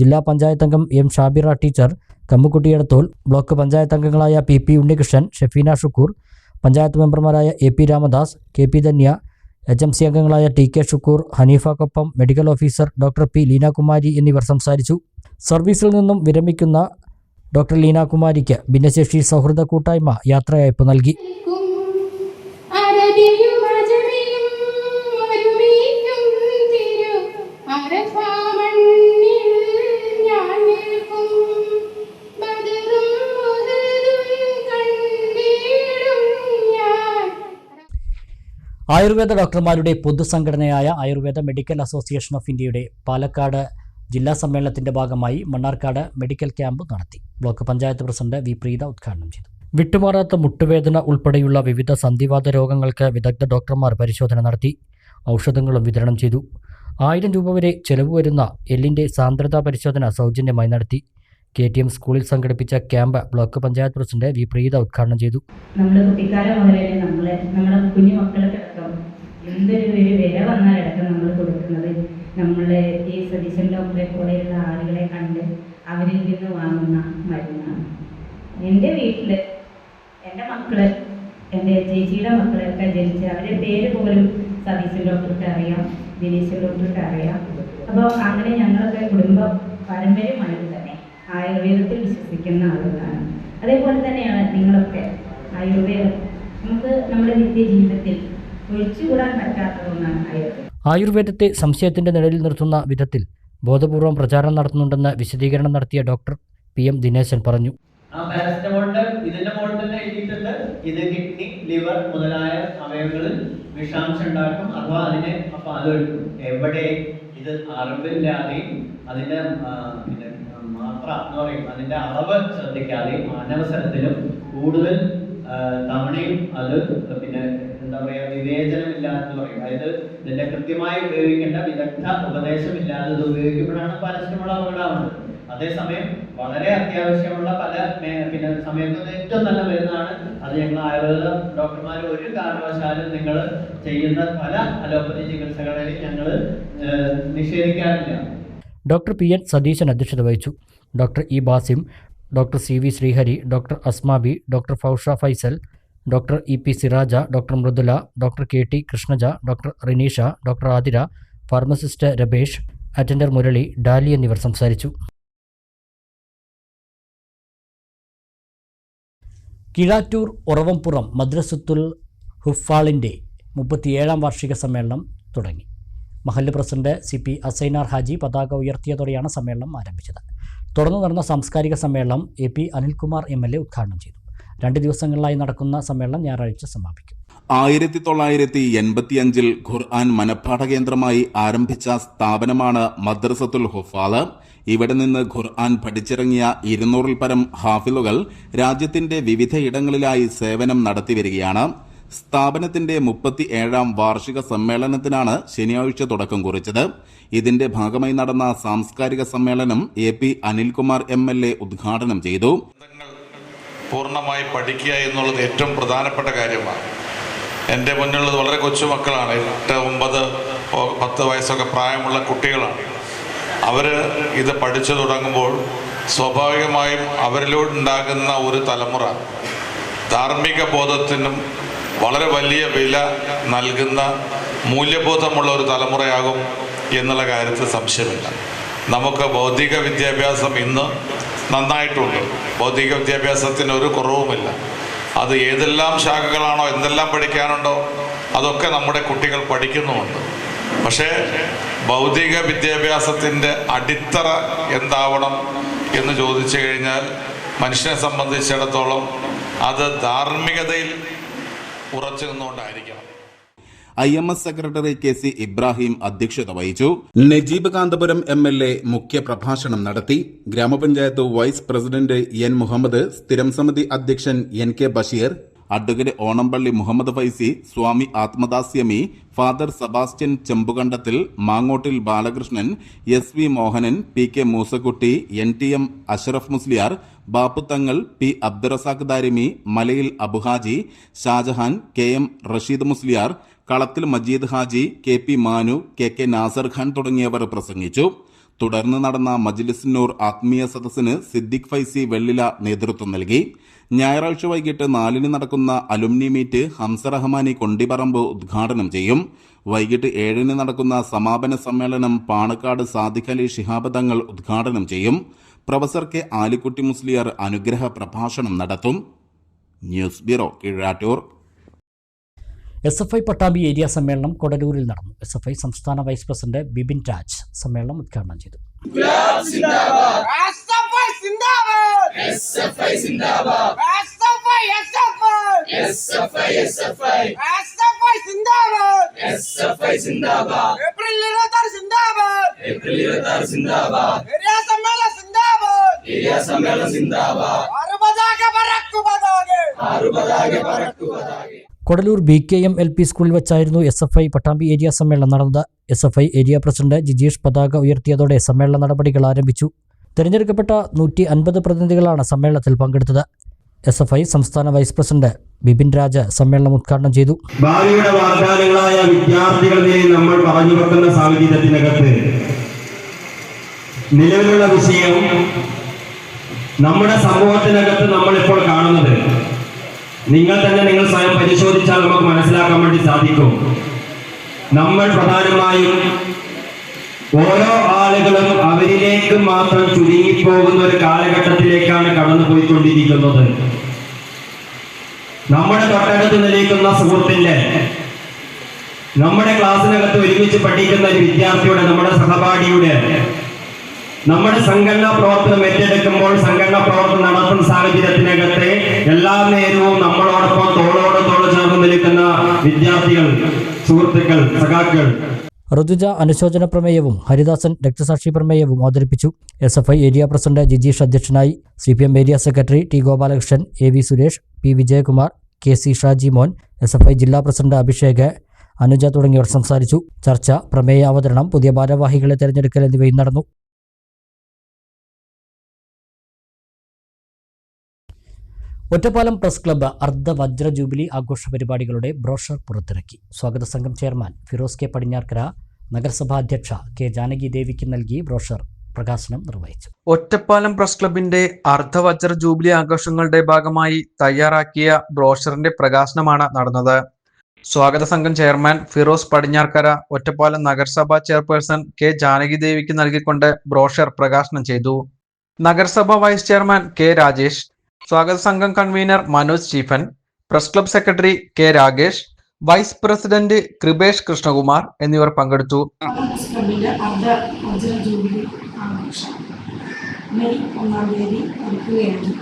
ജില്ലാ പഞ്ചായത്ത് അംഗം M. Shabira teacher, Kammukuttiyadathol, block panchayat അംഗങ്ങളായ PP ഉണ്ണികൃഷ്ണൻ, ഷെഫീന ഷുക്കൂർ, പഞ്ചായത്ത് മെമ്പർമാരായ AP Ramadas, KP Dhanya, HMC അംഗങ്ങളായ TK Shukoor, Haneefa Koppam, medical officer doctor P. Leenakumari എന്നിവർ സംസാരിച്ചു. സർവീസിൽ നിന്നും വിരമിക്കുന്ന ഡോക്ടർ ലീനാകുമാരിക്ക് ഭിന്നശേഷി സൗഹൃദ കൂട്ടായ്മ യാത്രയയപ്പ് നൽകി. ആയുർവേദ ഡോക്ടർമാരുടെ പൊതുസംഘടനയായ ആയുർവേദ മെഡിക്കൽ അസോസിയേഷൻ ഓഫ് ഇന്ത്യയുടെ പാലക്കാട് ജില്ലാ സമ്മേളനത്തിന്റെ ഭാഗമായി മണ്ണാർക്കാട് മെഡിക്കൽ ക്യാമ്പ് നടത്തി. Block panchayat president V Preetha ഉദ്ഘാടനം ചെയ്തു. വിട്ടുമാറാത്ത മുട്ടുവേദന ഉൾപ്പെടെയുള്ള വിവിധ സന്ധിവാത രോഗങ്ങൾക്ക് വിദഗ്ധ ഡോക്ടർമാർ പരിശോധന നടത്തി. ഔഷധങ്ങളും വിതരണം ചെയ്തു. 1000 രൂപ വരെ ചെലവ് വരുന്ന എല്ലിന്റെ സാന്ദ്രതാ പരിശോധന സൗജന്യമായി നടത്തി. KTM സ്കൂളിൽ സംഘടിപ്പിച്ച camp block panchayat president V Preetha ഉദ്ഘാടനം ചെയ്തു. നമ്മുടെ കുട്ടിക്കാലം മുതലേ നമ്മുടെ കുഞ്ഞു മക്കൾക്കടക്കം എന്തൊരു വില വന്നാലടക്കം നമ്മൾ കൊടുക്കുന്നത് നമ്മളെ ഈ സതീശൻ ഡോക്ടറെ പോലെയുള്ള ആളുകളെ കണ്ട് അവരിൽ നിന്ന് വാങ്ങുന്ന മരുന്നാണ്. എൻ്റെ വീട്ടിൽ എൻ്റെ മക്കള്, എൻ്റെ ചേച്ചിയുടെ മക്കളൊക്കെ ജനിച്ച് അവരുടെ പേര് പോലും സതീശൻ ഡോക്ടർക്ക് അറിയാം, ദിനേശൻ ഡോക്ടർക്ക് അറിയാം. അപ്പോൾ അങ്ങനെ ഞങ്ങളൊക്കെ കുടുംബ പാരമ്പര്യമായിട്ട് തന്നെ ആയുർവേദത്തിൽ വിശ്വസിക്കുന്ന ആളുകളാണ്. അതേപോലെ തന്നെയാണ് നിങ്ങളൊക്കെ. ആയുർവേദം നമുക്ക് നമ്മുടെ നിത്യജീവിതത്തിൽ ഒഴിച്ചുകൂടാൻ പറ്റാത്ത ഒന്നാണ് ആയുർവേദം. ആയുർവേദത്തെ സംശയത്തിന്റെ നിഴലിൽ നിർത്തുന്ന വിധത്തിൽ ബോധപൂർവം പ്രചാരണം നടത്തുന്നുണ്ടെന്ന് വിശദീകരണം നടത്തിയ ഡോക്ടർ PM ദിനേശൻ പറഞ്ഞു. ആ പാരസെറ്റമോളിന്റെ ഇതിന്റെ മുകളിൽ തന്നെ എഴുതിയിട്ടുണ്ട്, ഇത് കിഡ്നി, ലിവർ മുതലായ അവയവങ്ങളിൽ വിഷാംശം ഉണ്ടാക്കും അഥവാ അതിനെ പാലെടുക്കും. എവിടെ ഇത് അറിവില്ലാതെയും അതിന്റെ മാത്ര എന്ന് പറയും അതിന്റെ അളവ് ശ്രദ്ധിക്കാതെയും അനവസരത്തിലും കൂടുതൽ തവണയും അത് എന്താ പറയുക വിവേചനമില്ലാതെ പറയും. അതായത് ഇതിന്റെ കൃത്യമായി ഉപയോഗിക്കേണ്ട വിദഗ്ധ ഉപദേശമില്ലാതെ ഇത് ഉപയോഗിക്കുമ്പോഴാണ് പാരസെറ്റമോൾ അപകടമാവുന്നത്. അതേസമയം വളരെ അത്യാവശ്യമുള്ള പല സമയത്ത് ഏറ്റവും നല്ല മരുന്നാണ് അത്. ഞങ്ങൾ ആയുർവേദ ഡോക്ടർമാർ ഒരു കാരണവശാലും നിങ്ങൾ ചെയ്യുന്ന പല അലോപ്പതി ചികിത്സകളെയും ഞങ്ങൾ നിഷേധിക്കാറില്ല. ഡോക്ടർ PN സതീശൻ അധ്യക്ഷത വഹിച്ചു. Doctor E Basim, doctor CV Sreehari, doctor Asmabi, doctor Fousha Faisal, doctor EP Siraja, doctor Mridula, doctor KT Krishnaja, doctor Rineesha, doctor Athira, pharmacist Rabesh, attender Murali, Dali എന്നിവർ സംസാരിച്ചു. കിഴാറ്റൂർ ഒറവംപുറം മദ്രസത്തുൽ ഹുഫാളിൻ്റെ 37ാം വാർഷിക സമ്മേളനം തുടങ്ങി. മഹല്ല് പ്രസിഡന്റ് CP അസൈനാർ ഹാജി പതാക ഉയർത്തിയതോടെയാണ് സമ്മേളനം ആരംഭിച്ചത്. തുടർന്ന് നടന്ന സാംസ്കാരിക സമ്മേളനം AP അനിൽകുമാർ MLA ഉദ്ഘാടനം ചെയ്തു. 2 ദിവസങ്ങളിലായി നടക്കുന്ന സമ്മേളനം ഞായറാഴ്ച സമാപിക്കും. 1985 ഖുർആൻ മനഃപ്പാഠ കേന്ദ്രമായി ആരംഭിച്ച സ്ഥാപനമാണ് മദ്രസത്തുൽ ഹുഫാള്. ഇവിടെ നിന്ന് ഖുർആൻ പഠിച്ചിറങ്ങിയ 200-ൽ പരം ഹാഫിളുകൾ രാജ്യത്തിന്റെ വിവിധയിടങ്ങളിലായി സേവനം നടത്തിവരികയാണ്. സ്ഥാപനത്തിന്റെ 37ാം വാർഷിക സമ്മേളനത്തിനാണ് ശനിയാഴ്ച തുടക്കം കുറിച്ചത്. ഇതിന്റെ ഭാഗമായി നടന്ന സാംസ്കാരിക സമ്മേളനം AP അനിൽകുമാർ MLA ഉദ്ഘാടനം ചെയ്തു. പൂർണ്ണമായി പഠിക്കുക എന്നുള്ളത് ഏറ്റവും പ്രധാനപ്പെട്ട കാര്യമാണ്. എൻ്റെ മുന്നിലുള്ളത് വളരെ കൊച്ചുമക്കളാണ്. 8, 9, 10 വയസ്സൊക്കെ പ്രായമുള്ള കുട്ടികളാണ്. അവർ ഇത് പഠിച്ചു തുടങ്ങുമ്പോൾ സ്വാഭാവികമായും അവരിലുണ്ടാകുന്ന ഒരു തലമുറ ധാർമ്മിക ബോധത്തിനും വളരെ വലിയ വില നൽകുന്ന മൂല്യബോധമുള്ള ഒരു തലമുറയാകും എന്നുള്ള കാര്യത്തിൽ സംശയമില്ല. നമുക്ക് ഭൗതിക വിദ്യാഭ്യാസം ഇന്ന് നന്നായിട്ടുണ്ട്. ഭൗതിക വിദ്യാഭ്യാസത്തിന് ഒരു കുറവുമില്ല. അത് ഏതെല്ലാം ശാഖകളാണോ, എന്തെല്ലാം പഠിക്കാനുണ്ടോ അതൊക്കെ നമ്മുടെ കുട്ടികൾ പഠിക്കുന്നുമുണ്ട്. പക്ഷേ ഭൗതിക വിദ്യാഭ്യാസത്തിൻ്റെ അടിത്തറ എന്താവണം എന്ന് ചോദിച്ചു കഴിഞ്ഞാൽ മനുഷ്യനെ സംബന്ധിച്ചിടത്തോളം അത് ധാർമ്മികതയിൽ ഉറച്ചു നിന്നുകൊണ്ടായിരിക്കണം. IMS സെക്രട്ടറി KC ഇബ്രാഹിം അധ്യക്ഷത വഹിച്ചു. നജീബ് കാന്തപുരം MLA മുഖ്യ പ്രഭാഷണം നടത്തി. ഗ്രാമപഞ്ചായത്ത് വൈസ് പ്രസിഡന്റ് N മുഹമ്മദ്, സ്ഥിരം സമിതി അധ്യക്ഷൻ NK Basheer, advocate Onampally Muhammed Faizy, Swami Athmadasyami, father Sebastian Chembukandathil, Mangottil Balakrishnan, SV Mohanan, PK Moosakutty, NTM Ashraf Musliyar, Bapputhangal, P Abdurazak Darimi, Malayil Abuhaji, Shah Jahan, KM Rasheed Musliyar, കളത്തിൽ മജീദ് ഹാജി, KP മാനു, KK നാസർ ഖാൻ തുടങ്ങിയവർ പ്രസംഗിച്ചു. തുടർന്ന് നടന്ന മജ്ലിസ് നൂർ ആത്മീയ സദസ്സിന് സിദ്ദിഖ് ഫൈസി വെള്ളില നേതൃത്വം നൽകി. ഞായറാഴ്ച വൈകിട്ട് 4-ന് നടക്കുന്ന അലുമിനി മീറ്റ് ഹംസ റഹ്മാനി കൊണ്ടിപ്പറമ്പ് ഉദ്ഘാടനം ചെയ്യും. വൈകിട്ട് 7-ന് നടക്കുന്ന സമാപന സമ്മേളനം പാണക്കാട് സാദിഖ് അലി ശിഹാബ് തങ്ങൾ ഉദ്ഘാടനം ചെയ്യും. പ്രൊഫസർ K ആലിക്കുട്ടി മുസ്ലിയാർ അനുഗ്രഹ പ്രഭാഷണം നടത്തും. News bureau, Kizhattur. SFI Pattambi area സമ്മേളനം കൊടലൂരിൽ നടന്നു. SFI സംസ്ഥാന വൈസ് പ്രസിഡന്റ് ബിബിൻ രാജ് സമ്മേളനം ഉദ്ഘാടനം ചെയ്തു. ഏപ്രിൽ 26 സിന്ദാബാദ്. ഏപ്രിൽ 26 സിന്ദാബാദ്. ഏരിയ സമ്മേളനം സിന്ദാബാദ്. ഏരിയ സമ്മേളനം സിന്ദാബാദ്. ആറുപതാകെ പറക്കു പതാകെ. കൊടലൂർ BKM LP സ്കൂളിൽ വെച്ചായിരുന്നു SFI പട്ടാമ്പി ഏരിയ സമ്മേളനം നടന്നത്. SFI ഏരിയ പ്രസിഡന്റ് ജിജീഷ് പതാക ഉയർത്തിയതോടെ സമ്മേളന നടപടികൾ ആരംഭിച്ചു. തിരഞ്ഞെടുക്കപ്പെട്ട 150 പ്രതിനിധികളാണ് സമ്മേളനത്തിൽ പങ്കെടുത്തത്. SFI സംസ്ഥാന വൈസ് പ്രസിഡന്റ് ബിപിൻ രാജ് സമ്മേളനം ഉദ്ഘാടനം ചെയ്തു. ഭാവിയുടെ വാഗ്ദാനങ്ങളായ വിദ്യാർത്ഥികളെ നമ്മൾ പറഞ്ഞു വെക്കുന്ന സാഹചര്യത്തിനകത്ത് നിലവിലുള്ള വിഷയം നമ്മുടെ സമൂഹത്തിനകത്ത് നമ്മളിപ്പോൾ കാണുന്നത് നിങ്ങൾ സ്വയം പരിശോധിച്ചാൽ നമുക്ക് മനസ്സിലാക്കാൻ വേണ്ടി സാധിക്കും. നമ്മൾ പ്രധാനമായും ഓരോ ആളുകളും അവരിലേക്ക് മാത്രം ചുരുങ്ങിപ്പോകുന്ന ഒരു കാലഘട്ടത്തിലേക്കാണ് കടന്നുപോയിക്കൊണ്ടിരിക്കുന്നത്. നമ്മുടെ തൊട്ടടുത്ത് നിൽക്കുന്ന സുഹൃത്തിന്റെ, നമ്മുടെ ക്ലാസ്സിനകത്ത് ഒരുമിച്ച് പഠിക്കുന്ന ഒരു വിദ്യാർത്ഥിയുടെ, നമ്മുടെ സഹപാഠിയുടെ, നമ്മുടെ സംഘടനാ പ്രവർത്തനം ഏറ്റെടുക്കുമ്പോൾ സംഘടനാ പ്രവർത്തനം നടത്തുന്ന സാഹചര്യത്തിനകത്ത് എല്ലാ നേരവും നമ്മളോടൊപ്പം തോളോട് തോൾ ചേർന്ന് നിൽക്കുന്ന വിദ്യാർത്ഥികൾ, സുഹൃത്തുക്കൾ, സഖാക്കൾ. ഋതുജ അനുശോചന പ്രമേയവും ഹരിദാസൻ രക്തസാക്ഷി പ്രമേയവും അവതരിപ്പിച്ചു. SFI ഏരിയ പ്രസിഡന്റ് ജിജീഷ് അധ്യക്ഷനായി. CPM area secretary T Gopalakrishnan, AV Suresh, P Vijayakumar, KC Shajimon, SFI ജില്ലാ പ്രസിഡന്റ് അഭിഷേക്, അനുജ തുടങ്ങിയവർ സംസാരിച്ചു. ചർച്ച, പ്രമേയ അവതരണം, പുതിയ ഭാരവാഹികളെ തെരഞ്ഞെടുക്കൽ എന്നിവയും നടന്നു. ഒറ്റപ്പാലം പ്രസ് ക്ലബ്ബ് അർദ്ധ വജ്ര ജൂബിലി ആഘോഷ പരിപാടികളുടെ ബ്രോഷർ പുറത്തിറക്കി. സ്വാഗത സംഘം ചെയർമാൻ ഫിറോസ് K പടിഞ്ഞാർക്കര, നഗരസഭാ അധ്യക്ഷ K ജാനകി ദേവിക്ക് നൽകി ബ്രോഷർ പ്രകാശനം നിർവഹിച്ചു. ഒറ്റപ്പാലം പ്രസ് ക്ലബിന്റെ അർദ്ധവജ്ര ജൂബിലി ആഘോഷങ്ങളുടെ ഭാഗമായി തയ്യാറാക്കിയ ബ്രോഷറിന്റെ പ്രകാശനമാണ് നടന്നത്. സ്വാഗത സംഘം ചെയർമാൻ ഫിറോസ് പടിഞ്ഞാർക്കര ഒറ്റപ്പാലം നഗരസഭാ ചെയർപേഴ്സൺ K ജാനകി ദേവിക്ക് നൽകിക്കൊണ്ട് ബ്രോഷർ പ്രകാശനം ചെയ്തു. നഗരസഭാ വൈസ് ചെയർമാൻ K രാജേഷ്, സ്വാഗത സംഘം convener Manoj Stephen, press club secretary K Ragesh, vice president Krupesh Krishnakumar എന്നിവർ പങ്കെടുത്തു. മെയ് 1-ാം തീയതി നടക്കുകയാണ്.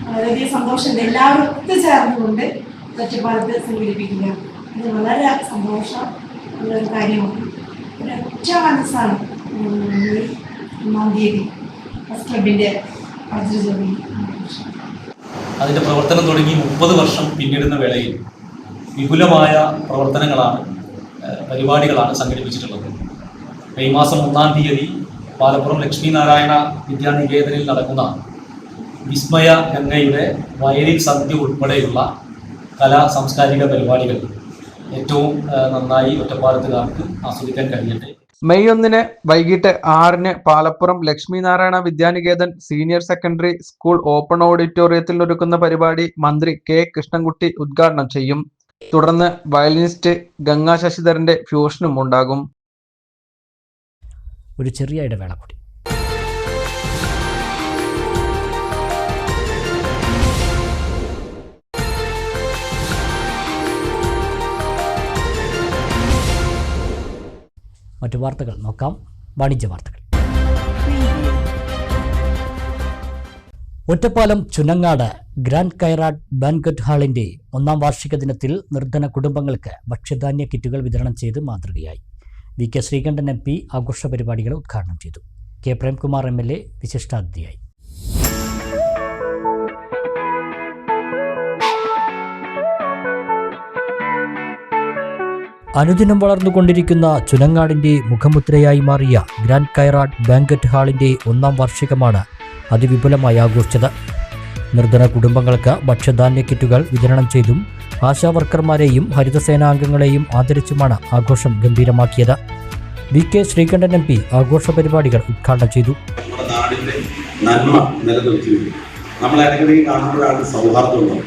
വളരെയധികം സന്തോഷമുണ്ട്. എല്ലാവരും ഒത്തുചേർന്നുകൊണ്ട് ഒറ്റപ്പാലത്ത് സംഘടിപ്പിക്കുക. ഇത് വളരെ സന്തോഷം ഉള്ളൊരു കാര്യമാണ്. ഒരൊറ്റ മനസ്സാണ് മെയ് 1-ാം തീയതി പ്രസ് ക്ലബിൻ്റെ അതിൻ്റെ പ്രവർത്തനം തുടങ്ങി 30 വർഷം പിന്നിടുന്ന വേളയിൽ വിപുലമായ പ്രവർത്തനങ്ങളാണ്, പരിപാടികളാണ് സംഘടിപ്പിച്ചിട്ടുള്ളത്. മെയ് മാസം 1-ാം തീയതി പാലപ്പുറം ലക്ഷ്മീനാരായണ വിദ്യാനികേതനിൽ നടക്കുന്ന വിസ്മയ ഗംഗയുടെ വയലിൻ സന്ധ്യ ഉൾപ്പെടെയുള്ള കലാ സാംസ്കാരിക പരിപാടികൾ ഏറ്റവും നന്നായി ഒറ്റപ്പാലത്തുകാർക്ക് ആസ്വദിക്കാൻ കഴിയട്ടെ. മെയ് 1-ന് വൈകിട്ട് 6-ന് Palappuram Lakshminarayana Vidyaniketan senior secondary school open ഓഡിറ്റോറിയത്തിൽ ഒരുക്കുന്ന പരിപാടി മന്ത്രി K കൃഷ്ണൻകുട്ടി ഉദ്ഘാടനം ചെയ്യും. തുടർന്ന് വയലിനിസ്റ്റ് ഗംഗാ ശശിധരന്റെ ഫ്യൂഷനും ഉണ്ടാകും. ഒരു ചെറിയ ഇടവേള കൂടി. മറ്റു വാർത്തകൾ നോക്കാം. വാണിജ്യ വാർത്തകൾ. ഒറ്റപ്പാലം ചുനങ്ങാട് ഗ്രാൻഡ് കൈറാട്ട് ബാൻക്വറ്റ് ഹാളിന്റെ 1-ാം വാർഷിക ദിനത്തിൽ നിർധന കുടുംബങ്ങൾക്ക് ഭക്ഷ്യധാന്യ കിറ്റുകൾ വിതരണം ചെയ്ത് മാതൃകയായി. VK ശ്രീകണ്ഠൻ MP ആഘോഷ പരിപാടികൾ ഉദ്ഘാടനം ചെയ്തു. K Premkumar MLA വിശിഷ്ടാതിഥിയായി. അനുദിനം വളർന്നുകൊണ്ടിരിക്കുന്ന ചുനങ്ങാടിന്റെ മുഖമുദ്രയായി മാറിയ ഗ്രാൻഡ് കൈറാട്ട് ബാൻക്വറ്റ് ഹാളിന്റെ 1-ാം വാർഷികമാണ് അതിവിപുലമായി ആഘോഷിച്ചത്. നിർധന കുടുംബങ്ങൾക്ക് ഭക്ഷ്യധാന്യ കിറ്റുകൾ വിതരണം ചെയ്തും ആശാവർക്കർമാരെയും ഹരിതസേനാംഗങ്ങളെയും ആദരിച്ചുമാണ് ആഘോഷം ഗംഭീരമാക്കിയത്. VK ശ്രീകണ്ഠൻ MP ആഘോഷ പരിപാടികൾ ഉദ്ഘാടനം ചെയ്തു. നമ്മുടെ നാടിന്റെ നന്മ നിലനിർത്തിയിരുന്നു. നമ്മൾ ഇടയ്ക്കിടയിൽ കാണുമ്പോഴാണ് സൗഹാർദ്ദമുള്ളത്.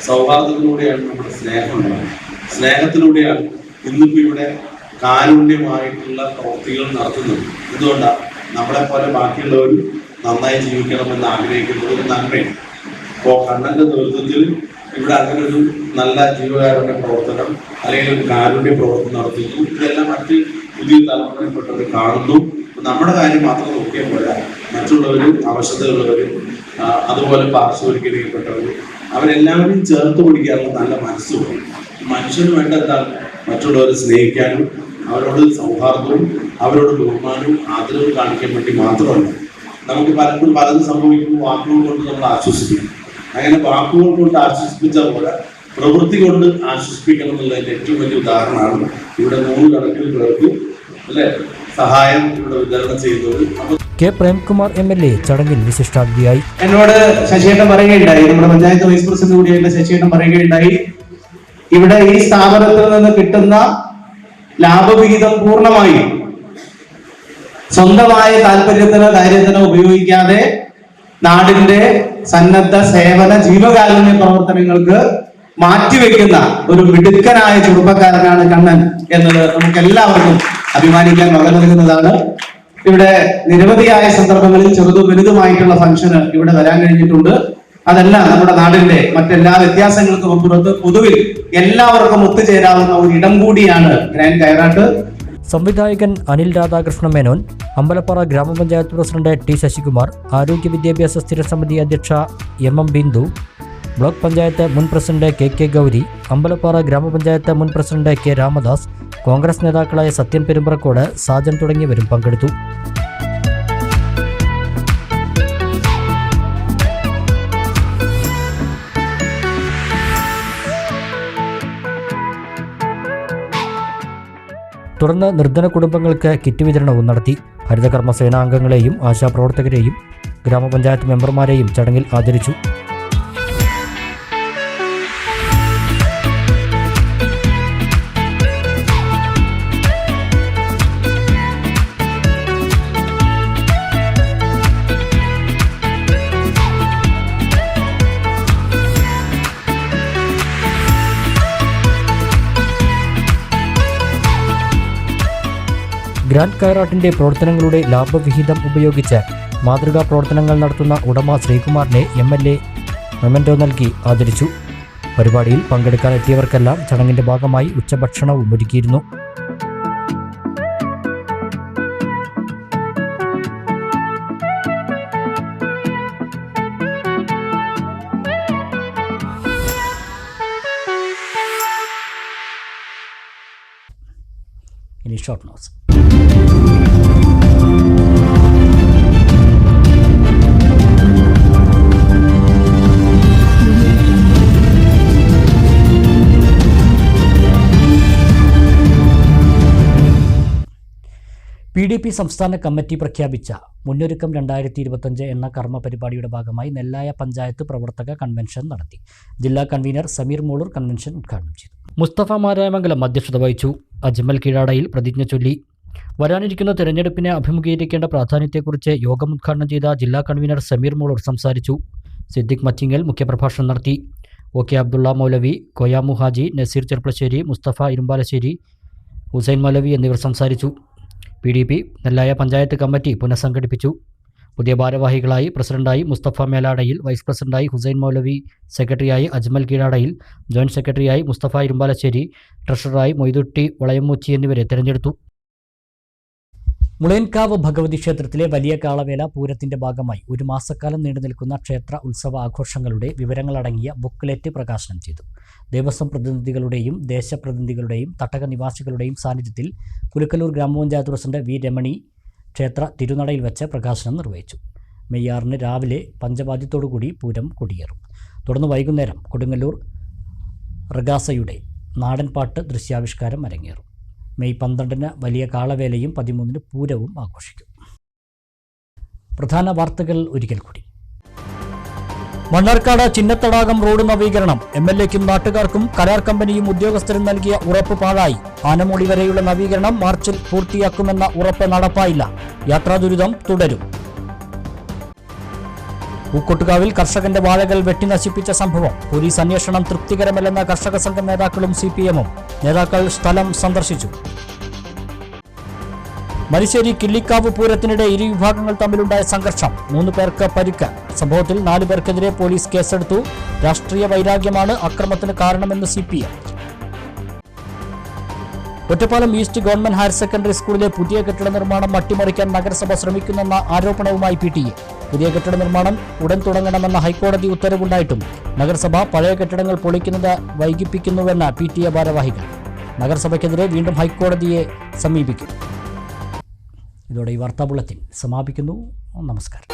സൗഹാർദ്ദത്തിലൂടെയാണ് നമ്മുടെ സ്നേഹം ഉണ്ടാകുന്നത്. സ്നേഹത്തിലൂടെയാണ് ഇന്നിപ്പോൾ ഇവിടെ കാരുണ്യമായിട്ടുള്ള പ്രവൃത്തികൾ നടത്തുന്നത്. എന്തുകൊണ്ടാണ്? നമ്മളെ പോലെ ബാക്കിയുള്ളവരും നന്നായി ജീവിക്കണമെന്ന് ആഗ്രഹിക്കുന്നത് ഒരു നന്മയാണ്. അപ്പോൾ കണ്ണന്റെ നേതൃത്വത്തിൽ ഇവിടെ അങ്ങനെ ഒരു നല്ല ജീവകാരുണ്യ പ്രവർത്തനം അല്ലെങ്കിൽ ഒരു കാരുണ്യ പ്രവർത്തനം നടത്തുന്നു. ഇതെല്ലാം മറ്റ് പുതിയ തലമുറയിൽപ്പെട്ടവർ കാണുന്നു. നമ്മുടെ കാര്യം മാത്രം നോക്കിയാൽ പോരാ, മറ്റുള്ളവരും അവശതയുള്ളവരും അതുപോലെ പാർശ്വവൽക്കരിക്കപ്പെട്ടവർ അവരെല്ലാവരും ചേർത്ത് പിടിക്കാനുള്ള നല്ല മനസ്സും മനുഷ്യന് വേണ്ട എന്താണ് മറ്റുള്ളവരെ സ്നേഹിക്കാനും അവരോട് സൗഹാർദ്ദവും അവരോട് ബഹുമാനവും ആദരവും കാണിക്കാൻ വേണ്ടി മാത്രമല്ല, നമുക്ക് പലപ്പോഴും പലതും സംഭവിക്കുമ്പോൾ വാക്കുകൾ കൊണ്ട് നമ്മൾ ആശ്വസിപ്പിക്കും. അങ്ങനെ വാക്കുകൾ കൊണ്ട് ആശ്വസിപ്പിച്ച പോലെ പ്രവൃത്തി കൊണ്ട് ആശ്വസിപ്പിക്കണം എന്നുള്ളതിന്റെ ഏറ്റവും വലിയ ഉദാഹരണമാണ് ഇവിടെ 100 കണക്കിന് പേർക്ക് സഹായം ഇവിടെ വിതരണം ചെയ്യുന്നത്. കെ പ്രേംകുമാർ MLA ചടങ്ങിൽ വിശിഷ്ടാതിഥിയായി. എന്നോട് ശശിയേട്ടൻ പറയുകയുണ്ടായി, നമ്മുടെ പഞ്ചായത്ത് വൈസ് പ്രസിഡന്റ് കൂടിയായിട്ട് ശശിയേട്ടൻ പറയുകയുണ്ടായി, ഇവിടെ ഈ സ്ഥാപനത്തിൽ നിന്ന് കിട്ടുന്ന ലാഭവിഹിതം പൂർണ്ണമായി സ്വന്തമായ താല്പര്യത്തിനോ കാര്യത്തിനോ ഉപയോഗിക്കാതെ നാടിന്റെ സന്നദ്ധ സേവന ജീവകാരുണ്യ പ്രവർത്തനങ്ങൾക്ക് മാറ്റിവെക്കുന്ന ഒരു മിടുക്കനായ ചെറുപ്പക്കാരനാണ് കണ്ണൻ എന്നത് നമുക്ക് എല്ലാവർക്കും അഭിമാനിക്കാൻ വക നൽകുന്നതാണ്. ഇവിടെ നിരവധിയായ സന്ദർഭങ്ങളിൽ ചെറുതും വലുതുമായിട്ടുള്ള ഫംഗ്ഷന് ഇവിടെ വരാൻ കഴിഞ്ഞിട്ടുണ്ട്. അതെല്ലാം നമ്മുടെ നാടിന്റെ മറ്റെല്ലാ വ്യത്യാസങ്ങൾക്കും അപ്പുറത്ത് പൊതുവിൽ എല്ലാവർക്കും ഒത്തുചേരാവുന്ന ഒരു ഇടം കൂടിയാണ് ഗ്രാൻഡ് കയറാട്ട്. സംവിധായകൻ അനിൽ രാധാകൃഷ്ണ മേനോൻ, അമ്പലപ്പാറ ഗ്രാമപഞ്ചായത്ത് പ്രസിഡന്റ് T ശശികുമാർ, ആരോഗ്യ വിദ്യാഭ്യാസ സ്ഥിരസമിതി അധ്യക്ഷ MM ബിന്ദു, ബ്ലോക്ക് പഞ്ചായത്ത് മുൻ പ്രസിഡന്റ് KK ഗൗരി, അമ്പലപ്പാറ ഗ്രാമപഞ്ചായത്ത് മുൻ പ്രസിഡന്റ് K രാമദാസ്, കോൺഗ്രസ് നേതാക്കളായ സത്യൻ പെരുമ്പറക്കോട്, സാജൻ തുടങ്ങിയവരും പങ്കെടുത്തു. തുടർന്ന് നിർധന കുടുംബങ്ങൾക്ക് കിറ്റ് വിതരണവും നടത്തി. ഹരിതകർമ്മ സേനാംഗങ്ങളെയും ആശാപ്രവർത്തകരെയും ഗ്രാമപഞ്ചായത്ത് മെമ്പർമാരെയും ചടങ്ങിൽ ആദരിച്ചു. ഗ്രാൻഡ് കയറാട്ടിന്റെ പ്രവർത്തനങ്ങളുടെ ലാഭവിഹിതം ഉപയോഗിച്ച് മാതൃകാ പ്രവർത്തനങ്ങൾ നടത്തുന്ന ഉടമ ശ്രീകുമാറിനെ MLA മെമന്റോ നൽകി ആദരിച്ചു. പരിപാടിയിൽ പങ്കെടുക്കാനെത്തിയവർക്കെല്ലാം ചടങ്ങിന്റെ ഭാഗമായി ഉച്ചഭക്ഷണവും ഒരുക്കിയിരുന്നു. ഇനി ഷോർട്ട് നോട്ട്സ്. PDP സംസ്ഥാന കമ്മിറ്റി പ്രഖ്യാപിച്ച മുന്നൊരുക്കം 2025 എന്ന കർമ്മ പരിപാടിയുടെ ഭാഗമായി നെല്ലായ പഞ്ചായത്ത് പ്രവർത്തക കൺവെൻഷൻ നടത്തി. ജില്ലാ കൺവീനർ സമീർ മൂളൂർ കൺവെൻഷൻ ഉദ്ഘാടനം ചെയ്തു. മുസ്തഫ മാരായമംഗലം അധ്യക്ഷത വഹിച്ചു. അജ്മൽ കീഴാടയിൽ പ്രതിജ്ഞ ചൊല്ലി. വരാനിരിക്കുന്ന തെരഞ്ഞെടുപ്പിനെ അഭിമുഖീകരിക്കേണ്ട പ്രാധാന്യത്തെക്കുറിച്ച് യോഗം ഉദ്ഘാടനം ചെയ്ത ജില്ലാ കൺവീനർ സമീർ മൂളൂർ സംസാരിച്ചു. സിദ്ദിഖ് മച്ചിങ്ങൽ മുഖ്യപ്രഭാഷണം നടത്തി. OK അബ്ദുള്ള മൗലവി, കൊയാമു ഹാജി, നസീർ ചെർപ്പശ്ശേരി, മുസ്തഫ ഇരുമ്പാലശ്ശേരി, ഹുസൈൻ മൗലവി എന്നിവർ സംസാരിച്ചു. PDP നെല്ലായ പഞ്ചായത്ത് കമ്മിറ്റി പുനഃസംഘടിപ്പിച്ചു. പുതിയ ഭാരവാഹികളായി പ്രസിഡന്റായി മുസ്തഫ മേലാടയിൽ, വൈസ് പ്രസിഡന്റായി ഹുസൈൻ മൗലവി, സെക്രട്ടറിയായി അജ്മൽ കീഴാടയിൽ, ജോയിന്റ് സെക്രട്ടറിയായി മുസ്തഫ ഇരുമ്പാലശ്ശേരി, ട്രഷററായി മൊയ്തുട്ടി വളയമ്മൂച്ചി എന്നിവരെ തെരഞ്ഞെടുത്തു. മുളയൻകാവ് ഭഗവതി ക്ഷേത്രത്തിലെ വലിയ കാളവേല പൂരത്തിന്റെ ഭാഗമായി ഒരു മാസക്കാലം നീണ്ടുനിൽക്കുന്ന ക്ഷേത്ര ഉത്സവ ആഘോഷങ്ങളുടെ വിവരങ്ങളടങ്ങിയ ബുക്ക്ലെറ്റ് പ്രകാശനം ചെയ്തു. ദേവസ്വം പ്രതിനിധികളുടെയും ദേശപ്രതിനിധികളുടെയും തട്ടക നിവാസികളുടെയും സാന്നിധ്യത്തിൽ കുലുക്കലൂർ ഗ്രാമപഞ്ചായത്ത് പ്രസിഡന്റ് V രമണി ക്ഷേത്ര തിരുനടയിൽ വെച്ച് പ്രകാശനം നിർവഹിച്ചു. മെയ് 6 രാവിലെ പഞ്ചവാദ്യത്തോടുകൂടി പൂരം കൊടിയേറും. തുടർന്ന് വൈകുന്നേരം കൊടുങ്ങല്ലൂർ റഗാസയുടെ നാടൻപാട്ട് ദൃശ്യാവിഷ്കാരം അരങ്ങേറും. മെയ് 12 വലിയ കാളവേലയും 13 പൂരവും ആഘോഷിക്കും. പ്രധാന വാർത്തകൾ ഒരിക്കൽ കൂടി. മണ്ണാർക്കാട് ചിന്നത്തടാകം റോഡ് നവീകരണം MLAക്കും നാട്ടുകാർക്കും കരാർ കമ്പനിയും ഉദ്യോഗസ്ഥരും നൽകിയ ഉറപ്പ് പാഴായി. ആനമൂളി വരെയുള്ള നവീകരണം മാർച്ചിൽ പൂർത്തിയാക്കുമെന്ന ഉറപ്പ് നടപ്പായില്ല. യാത്രാ ദുരിതം തുടരും. പൂക്കോട്ടുകാവിൽ കർഷകന്റെ വാഴകൾ വെട്ടിനശിപ്പിച്ച സംഭവം. പോലീസ് അന്വേഷണം തൃപ്തികരമല്ലെന്ന കർഷക സംഘം നേതാക്കളും CPM-ഉം. നേതാക്കൾ സ്ഥലം സന്ദർശിച്ചു. മരിശ്ശേരി കിള്ളിക്കാവ് പൂരത്തിനിടെ ഇരുവിഭാഗങ്ങൾ തമ്മിലുണ്ടായ സംഘർഷം. 3 പേർക്ക് പരിക്ക്. സംഭവത്തിൽ 4 പേർക്കെതിരെ പോലീസ് കേസെടുത്തു. രാഷ്ട്രീയ വൈരാഗ്യമാണ് അക്രമത്തിന് കാരണമെന്ന് CPM. Ottapalam east government higher secondary സ്കൂളിലെ പുതിയ കെട്ടിട നിർമ്മാണം അട്ടിമറിക്കാൻ നഗരസഭ ശ്രമിക്കുന്നെന്ന ആരോപണവുമായി PTA. പുതിയ കെട്ടിട നിർമ്മാണം ഉടൻ തുടങ്ങണമെന്ന ഹൈക്കോടതി ഉത്തരവുണ്ടായിട്ടും നഗരസഭ പഴയ കെട്ടിടങ്ങൾ പൊളിക്കുന്നത് വൈകിപ്പിക്കുന്നുവെന്ന് PTA ഭാരവാഹികൾ. നഗരസഭയ്ക്കെതിരെ വീണ്ടും ഹൈക്കോടതിയെ സമീപിക്കും. ഇതോടെ ഈ വാർത്താ ബുള്ളറ്റിൻ സമാപിക്കുന്നു. നമസ്കാരം.